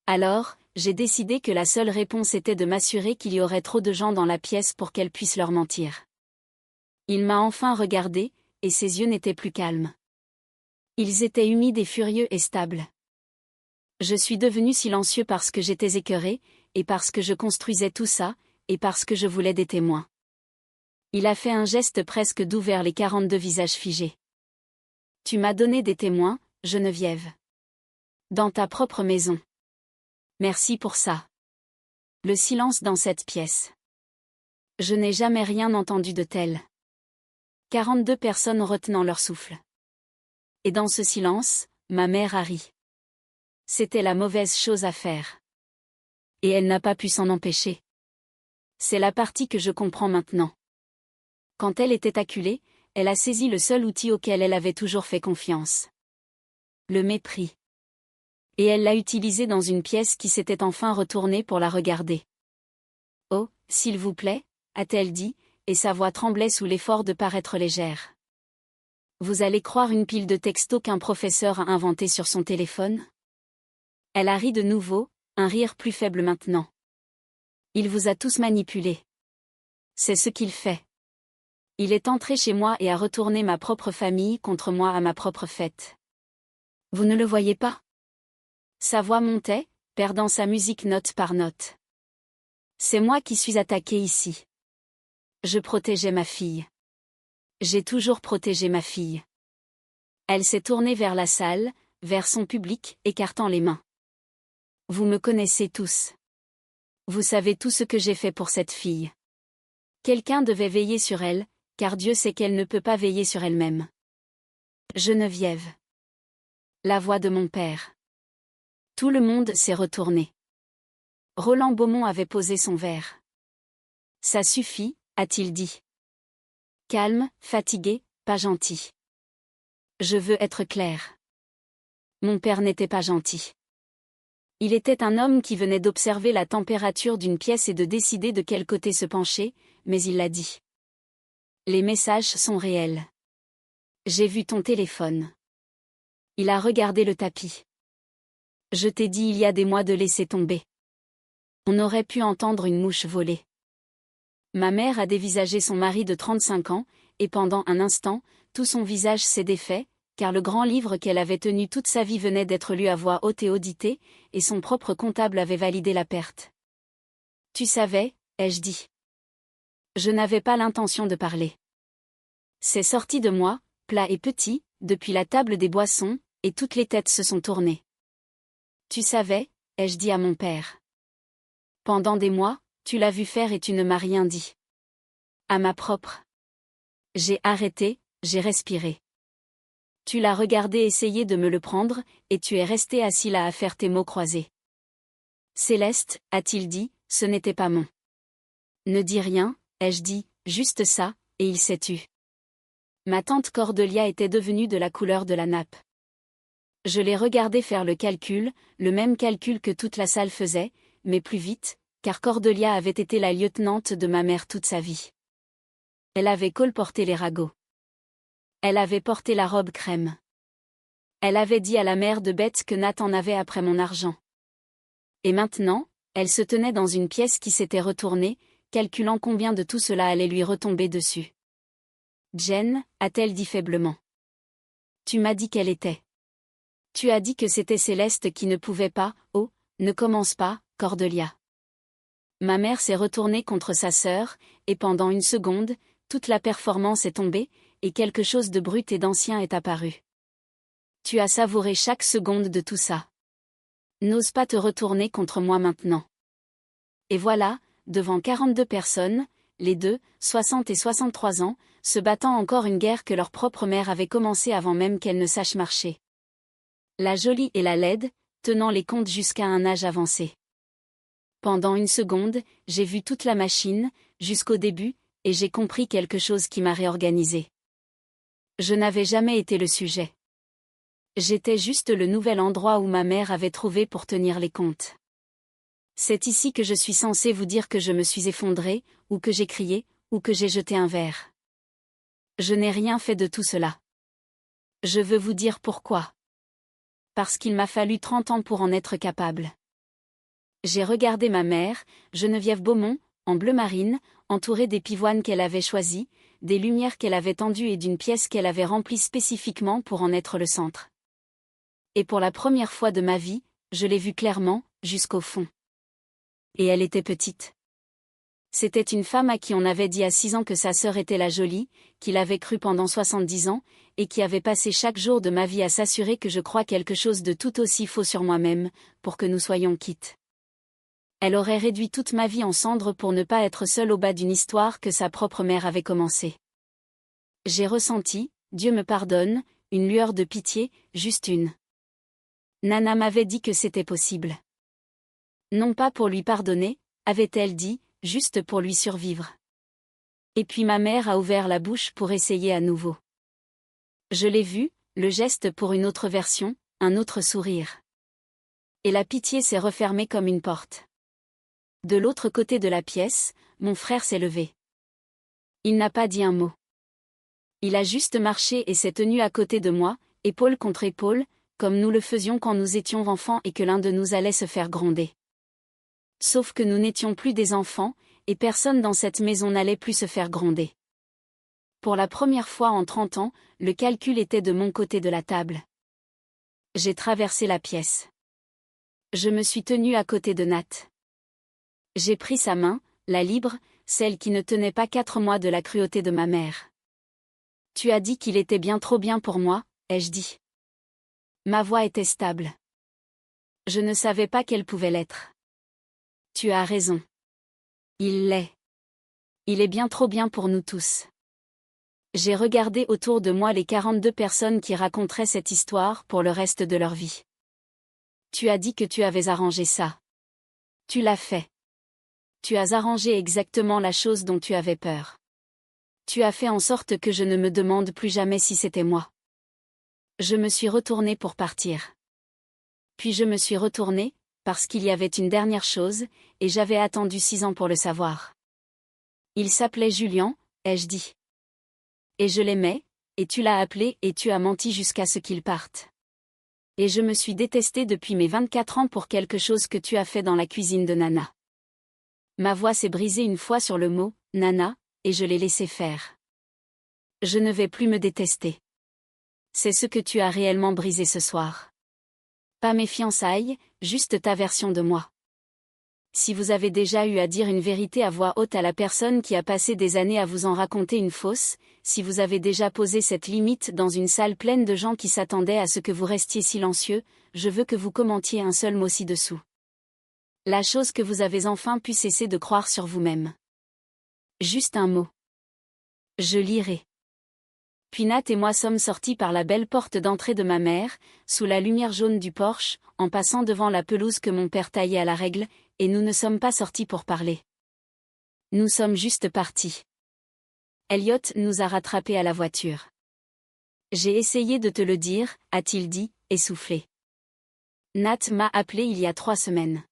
Alors, j'ai décidé que la seule réponse était de m'assurer qu'il y aurait trop de gens dans la pièce pour qu'elle puisse leur mentir. Il m'a enfin regardé, et ses yeux n'étaient plus calmes. Ils étaient humides et furieux et stables. Je suis devenu silencieux parce que j'étais écœuré, et parce que je construisais tout ça, et parce que je voulais des témoins. Il a fait un geste presque doux vers les 42 visages figés. Tu m'as donné des témoins, Geneviève. Dans ta propre maison. Merci pour ça. Le silence dans cette pièce. Je n'ai jamais rien entendu de tel. 42 personnes retenant leur souffle. Et dans ce silence, ma mère a ri. C'était la mauvaise chose à faire. Et elle n'a pas pu s'en empêcher. C'est la partie que je comprends maintenant. Quand elle était acculée, elle a saisi le seul outil auquel elle avait toujours fait confiance. Le mépris. Et elle l'a utilisé dans une pièce qui s'était enfin retournée pour la regarder. Oh, s'il vous plaît, a-t-elle dit, et sa voix tremblait sous l'effort de paraître légère. Vous allez croire une pile de textos qu'un professeur a inventé sur son téléphone? Elle a ri de nouveau, un rire plus faible maintenant. Il vous a tous manipulés. C'est ce qu'il fait. Il est entré chez moi et a retourné ma propre famille contre moi à ma propre fête. Vous ne le voyez pas? Sa voix montait, perdant sa musique note par note. C'est moi qui suis attaqué ici. Je protégeais ma fille. J'ai toujours protégé ma fille. Elle s'est tournée vers la salle, vers son public, écartant les mains. Vous me connaissez tous. Vous savez tout ce que j'ai fait pour cette fille. Quelqu'un devait veiller sur elle, car Dieu sait qu'elle ne peut pas veiller sur elle-même. Geneviève. La voix de mon père. Tout le monde s'est retourné. Roland Beaumont avait posé son verre. Ça suffit, a-t-il dit. Calme, fatigué, pas gentil. Je veux être clair. Mon père n'était pas gentil. Il était un homme qui venait d'observer la température d'une pièce et de décider de quel côté se pencher, mais il l'a dit. Les messages sont réels. J'ai vu ton téléphone. Il a regardé le tapis. Je t'ai dit il y a des mois de laisser tomber. On aurait pu entendre une mouche voler. Ma mère a dévisagé son mari de 35 ans, et pendant un instant, tout son visage s'est défait, car le grand livre qu'elle avait tenu toute sa vie venait d'être lu à voix haute et audité, et son propre comptable avait validé la perte. Tu savais, ai-je dit. Je n'avais pas l'intention de parler. C'est sorti de moi, plat et petit, depuis la table des boissons, et toutes les têtes se sont tournées. Tu savais, ai-je dit à mon père. Pendant des mois, tu l'as vu faire et tu ne m'as rien dit. À ma propre. J'ai arrêté, j'ai respiré. Tu l'as regardé essayer de me le prendre, et tu es resté assis là à faire tes mots croisés. Céleste, a-t-il dit, ce n'était pas mon. Ne dis rien, ai-je dit, juste ça, et il s'est tu. Ma tante Cordelia était devenue de la couleur de la nappe. Je l'ai regardé faire le calcul, le même calcul que toute la salle faisait, mais plus vite, car Cordelia avait été la lieutenante de ma mère toute sa vie. Elle avait colporté les ragots. Elle avait porté la robe crème. Elle avait dit à la mère de bête que Nat en avait après mon argent. Et maintenant, elle se tenait dans une pièce qui s'était retournée, calculant combien de tout cela allait lui retomber dessus. Jen, a-t-elle dit faiblement. Tu m'as dit qu'elle était. Tu as dit que c'était Céleste qui ne pouvait pas, oh, ne commence pas, Cordelia. Ma mère s'est retournée contre sa sœur, et pendant une seconde, toute la performance est tombée, et quelque chose de brut et d'ancien est apparu. Tu as savouré chaque seconde de tout ça. N'ose pas te retourner contre moi maintenant. Et voilà, devant 42 personnes, les deux, 60 et 63 ans, se battant encore une guerre que leur propre mère avait commencée avant même qu'elle ne sache marcher. La jolie et la laide, tenant les comptes jusqu'à un âge avancé. Pendant une seconde, j'ai vu toute la machine, jusqu'au début, et j'ai compris quelque chose qui m'a réorganisé. Je n'avais jamais été le sujet. J'étais juste le nouvel endroit où ma mère avait trouvé pour tenir les comptes. C'est ici que je suis censé vous dire que je me suis effondrée, ou que j'ai crié, ou que j'ai jeté un verre. Je n'ai rien fait de tout cela. Je veux vous dire pourquoi. Parce qu'il m'a fallu 30 ans pour en être capable. J'ai regardé ma mère, Geneviève Beaumont, en bleu marine, entourée des pivoines qu'elle avait choisies, des lumières qu'elle avait tendues et d'une pièce qu'elle avait remplie spécifiquement pour en être le centre. Et pour la première fois de ma vie, je l'ai vue clairement, jusqu'au fond. Et elle était petite. C'était une femme à qui on avait dit à 6 ans que sa sœur était la jolie, qu'il avait cru pendant 70 ans, et qui avait passé chaque jour de ma vie à s'assurer que je crois quelque chose de tout aussi faux sur moi-même, pour que nous soyons quittes. Elle aurait réduit toute ma vie en cendres pour ne pas être seule au bas d'une histoire que sa propre mère avait commencée. J'ai ressenti, Dieu me pardonne, une lueur de pitié, juste une. Nana m'avait dit que c'était possible. Non pas pour lui pardonner, avait-elle dit, juste pour lui survivre. Et puis ma mère a ouvert la bouche pour essayer à nouveau. Je l'ai vu, le geste pour une autre version, un autre sourire. Et la pitié s'est refermée comme une porte. De l'autre côté de la pièce, mon frère s'est levé. Il n'a pas dit un mot. Il a juste marché et s'est tenu à côté de moi, épaule contre épaule, comme nous le faisions quand nous étions enfants et que l'un de nous allait se faire gronder. Sauf que nous n'étions plus des enfants, et personne dans cette maison n'allait plus se faire gronder. Pour la première fois en 30 ans, le calcul était de mon côté de la table. J'ai traversé la pièce. Je me suis tenue à côté de Nat. J'ai pris sa main, la libre, celle qui ne tenait pas 4 mois de la cruauté de ma mère. Tu as dit qu'il était bien trop bien pour moi, ai-je dit. Ma voix était stable. Je ne savais pas qu'elle pouvait l'être. Tu as raison. Il l'est. Il est bien trop bien pour nous tous. J'ai regardé autour de moi les 42 personnes qui raconteraient cette histoire pour le reste de leur vie. Tu as dit que tu avais arrangé ça. Tu l'as fait. Tu as arrangé exactement la chose dont tu avais peur. Tu as fait en sorte que je ne me demande plus jamais si c'était moi. Je me suis retournée pour partir. Puis je me suis retournée, parce qu'il y avait une dernière chose, et j'avais attendu 6 ans pour le savoir. Il s'appelait Julian, ai-je dit. Et je l'aimais, et tu l'as appelé et tu as menti jusqu'à ce qu'il parte. Et je me suis détestée depuis mes 24 ans pour quelque chose que tu as fait dans la cuisine de Nana. Ma voix s'est brisée une fois sur le mot « Nana », et je l'ai laissé faire. Je ne vais plus me détester. C'est ce que tu as réellement brisé ce soir. Pas mes fiançailles, juste ta version de moi. Si vous avez déjà eu à dire une vérité à voix haute à la personne qui a passé des années à vous en raconter une fausse, si vous avez déjà posé cette limite dans une salle pleine de gens qui s'attendaient à ce que vous restiez silencieux, je veux que vous commentiez un seul mot ci-dessous. La chose que vous avez enfin pu cesser de croire sur vous-même. Juste un mot. Je lirai. Puis Nat et moi sommes sortis par la belle porte d'entrée de ma mère, sous la lumière jaune du Porsche, en passant devant la pelouse que mon père taillait à la règle, et nous ne sommes pas sortis pour parler. Nous sommes juste partis. Elliot nous a rattrapés à la voiture. J'ai essayé de te le dire, a-t-il dit, essoufflé. Nat m'a appelé il y a 3 semaines.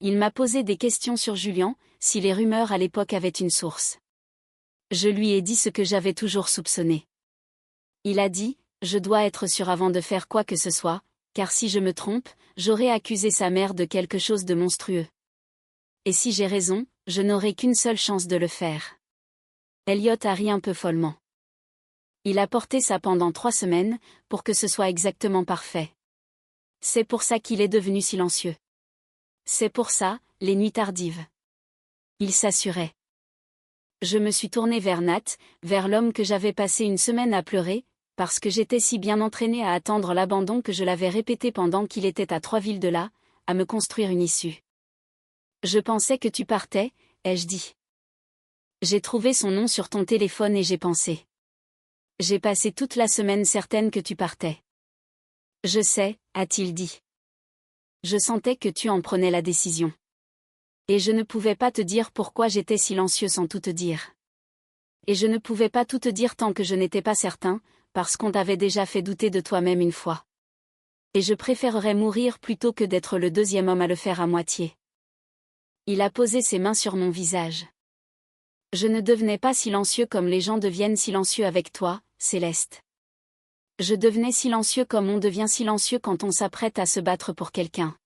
Il m'a posé des questions sur Julian, si les rumeurs à l'époque avaient une source. Je lui ai dit ce que j'avais toujours soupçonné. Il a dit, je dois être sûr avant de faire quoi que ce soit, car si je me trompe, j'aurai accusé sa mère de quelque chose de monstrueux. Et si j'ai raison, je n'aurai qu'une seule chance de le faire. Elliot a ri un peu follement. Il a porté ça pendant 3 semaines, pour que ce soit exactement parfait. C'est pour ça qu'il est devenu silencieux. C'est pour ça, les nuits tardives. Il s'assurait. Je me suis tournée vers Nat, vers l'homme que j'avais passé une semaine à pleurer, parce que j'étais si bien entraînée à attendre l'abandon que je l'avais répété pendant qu'il était à 3 villes de là, à me construire une issue. Je pensais que tu partais, ai-je dit. J'ai trouvé son nom sur ton téléphone et j'ai pensé. J'ai passé toute la semaine certaine que tu partais. Je sais, a-t-il dit. Je sentais que tu en prenais la décision. Et je ne pouvais pas te dire pourquoi j'étais silencieux sans tout te dire. Et je ne pouvais pas tout te dire tant que je n'étais pas certain, parce qu'on t'avait déjà fait douter de toi-même une fois. Et je préférerais mourir plutôt que d'être le deuxième homme à le faire à moitié. Il a posé ses mains sur mon visage. Je ne devenais pas silencieux comme les gens deviennent silencieux avec toi, Céleste. Je devenais silencieux comme on devient silencieux quand on s'apprête à se battre pour quelqu'un.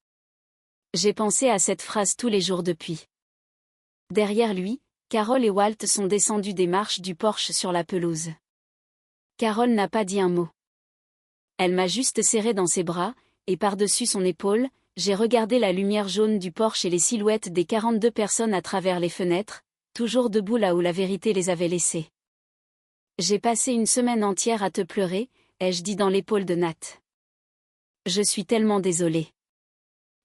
J'ai pensé à cette phrase tous les jours depuis. Derrière lui, Carole et Walt sont descendus des marches du Porsche sur la pelouse. Carole n'a pas dit un mot. Elle m'a juste serré dans ses bras, et par-dessus son épaule, j'ai regardé la lumière jaune du Porsche et les silhouettes des 42 personnes à travers les fenêtres, toujours debout là où la vérité les avait laissés. J'ai passé une semaine entière à te pleurer, ai-je dit dans l'épaule de Nat. Je suis tellement désolée.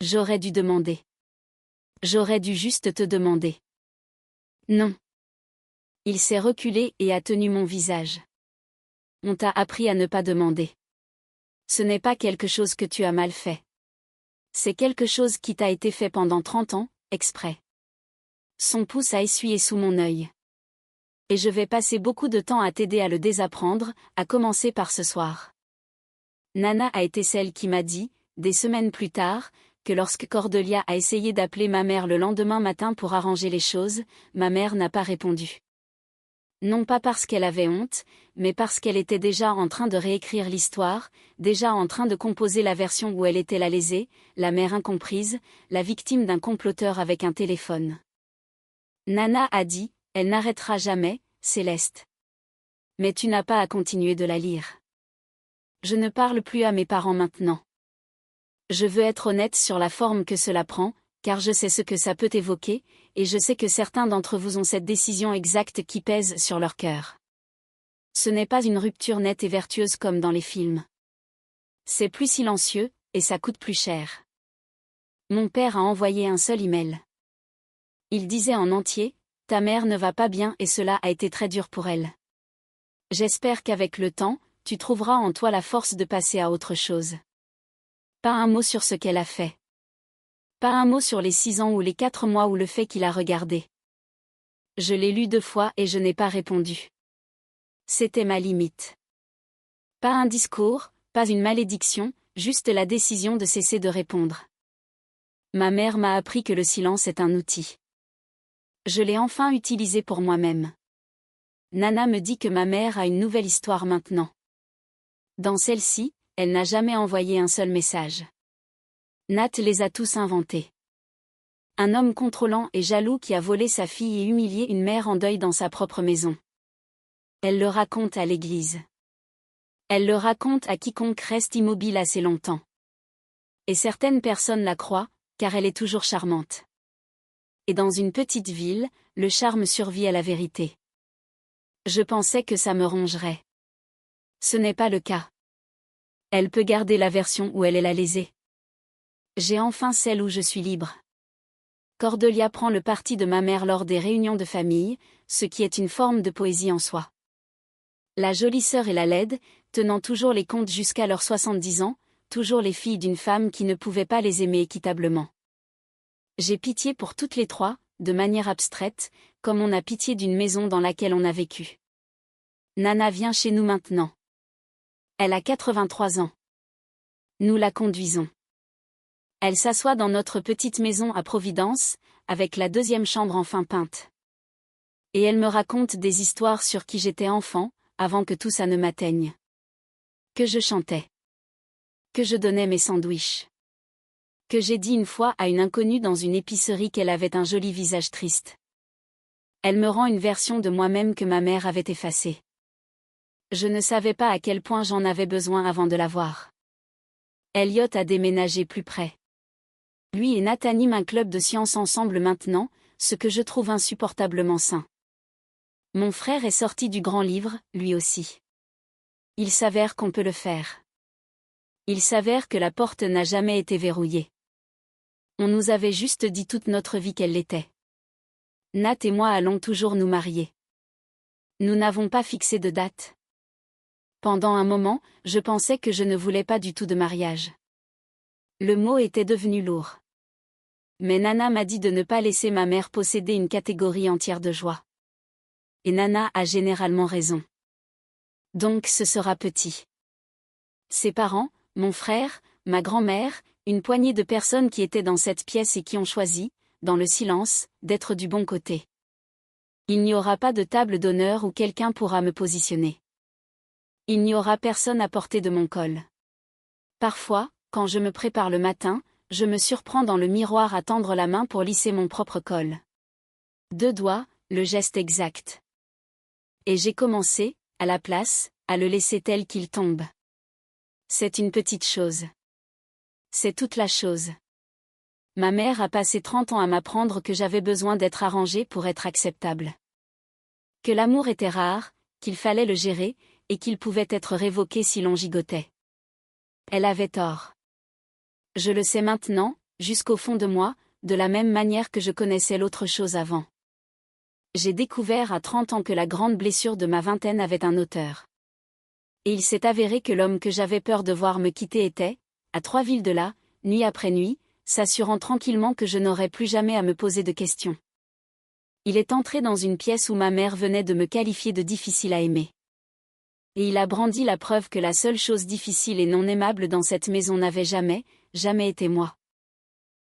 J'aurais dû demander. J'aurais dû juste te demander. Non. Il s'est reculé et a tenu mon visage. On t'a appris à ne pas demander. Ce n'est pas quelque chose que tu as mal fait. C'est quelque chose qui t'a été fait pendant 30 ans, exprès. Son pouce a essuyé sous mon œil. Et je vais passer beaucoup de temps à t'aider à le désapprendre, à commencer par ce soir. Nana a été celle qui m'a dit, des semaines plus tard, que lorsque Cordelia a essayé d'appeler ma mère le lendemain matin pour arranger les choses, ma mère n'a pas répondu. Non pas parce qu'elle avait honte, mais parce qu'elle était déjà en train de réécrire l'histoire, déjà en train de composer la version où elle était la lésée, la mère incomprise, la victime d'un comploteur avec un téléphone. Nana a dit, elle n'arrêtera jamais, Céleste. Mais tu n'as pas à continuer de la lire. Je ne parle plus à mes parents maintenant. Je veux être honnête sur la forme que cela prend, car je sais ce que ça peut évoquer, et je sais que certains d'entre vous ont cette décision exacte qui pèse sur leur cœur. Ce n'est pas une rupture nette et vertueuse comme dans les films. C'est plus silencieux, et ça coûte plus cher. Mon père a envoyé un seul email. Il disait en entier, « Ta mère ne va pas bien et cela a été très dur pour elle. J'espère qu'avec le temps, tu trouveras en toi la force de passer à autre chose. » Pas un mot sur ce qu'elle a fait. Pas un mot sur les 6 ans ou les 4 mois ou le fait qu'il a regardé. Je l'ai lu 2 fois et je n'ai pas répondu. C'était ma limite. Pas un discours, pas une malédiction, juste la décision de cesser de répondre. Ma mère m'a appris que le silence est un outil. Je l'ai enfin utilisé pour moi-même. Nana me dit que ma mère a une nouvelle histoire maintenant. Dans celle-ci, elle n'a jamais envoyé un seul message. Nat les a tous inventés. Un homme contrôlant et jaloux qui a volé sa fille et humilié une mère en deuil dans sa propre maison. Elle le raconte à l'église. Elle le raconte à quiconque reste immobile assez longtemps. Et certaines personnes la croient, car elle est toujours charmante. Et dans une petite ville, le charme survit à la vérité. Je pensais que ça me rongerait. Ce n'est pas le cas. Elle peut garder la version où elle est la lésée. J'ai enfin celle où je suis libre. Cordelia prend le parti de ma mère lors des réunions de famille, ce qui est une forme de poésie en soi. La jolie sœur et la laide, tenant toujours les comptes jusqu'à leurs 70 ans, toujours les filles d'une femme qui ne pouvait pas les aimer équitablement. J'ai pitié pour toutes les trois, de manière abstraite, comme on a pitié d'une maison dans laquelle on a vécu. Nana vient chez nous maintenant. Elle a 83 ans. Nous la conduisons. Elle s'assoit dans notre petite maison à Providence, avec la 2e chambre enfin peinte. Et elle me raconte des histoires sur qui j'étais enfant, avant que tout ça ne m'atteigne. Que je chantais. Que je donnais mes sandwichs. Que j'ai dit une fois à une inconnue dans une épicerie qu'elle avait un joli visage triste. Elle me rend une version de moi-même que ma mère avait effacée. Je ne savais pas à quel point j'en avais besoin avant de la voir. Elliot a déménagé plus près. Lui et Nat animent un club de science ensemble maintenant, ce que je trouve insupportablement sain. Mon frère est sorti du grand livre, lui aussi. Il s'avère qu'on peut le faire. Il s'avère que la porte n'a jamais été verrouillée. On nous avait juste dit toute notre vie qu'elle l'était. Nat et moi allons toujours nous marier. Nous n'avons pas fixé de date. Pendant un moment, je pensais que je ne voulais pas du tout de mariage. Le mot était devenu lourd. Mais Nana m'a dit de ne pas laisser ma mère posséder une catégorie entière de joie. Et Nana a généralement raison. Donc ce sera petit. Ses parents, mon frère, ma grand-mère, une poignée de personnes qui étaient dans cette pièce et qui ont choisi, dans le silence, d'être du bon côté. Il n'y aura pas de table d'honneur où quelqu'un pourra me positionner. Il n'y aura personne à portée de mon col. Parfois, quand je me prépare le matin, je me surprends dans le miroir à tendre la main pour lisser mon propre col. 2 doigts, le geste exact. Et j'ai commencé, à la place, à le laisser tel qu'il tombe. C'est une petite chose. C'est toute la chose. Ma mère a passé 30 ans à m'apprendre que j'avais besoin d'être arrangée pour être acceptable. Que l'amour était rare, qu'il fallait le gérer, et qu'il pouvait être révoqué si l'on gigotait. Elle avait tort. Je le sais maintenant, jusqu'au fond de moi, de la même manière que je connaissais l'autre chose avant. J'ai découvert à 30 ans que la grande blessure de ma vingtaine avait un auteur. Et il s'est avéré que l'homme que j'avais peur de voir me quitter était, à 3 villes de là, nuit après nuit, s'assurant tranquillement que je n'aurais plus jamais à me poser de questions. Il est entré dans une pièce où ma mère venait de me qualifier de difficile à aimer. Et il a brandi la preuve que la seule chose difficile et non aimable dans cette maison n'avait jamais été moi.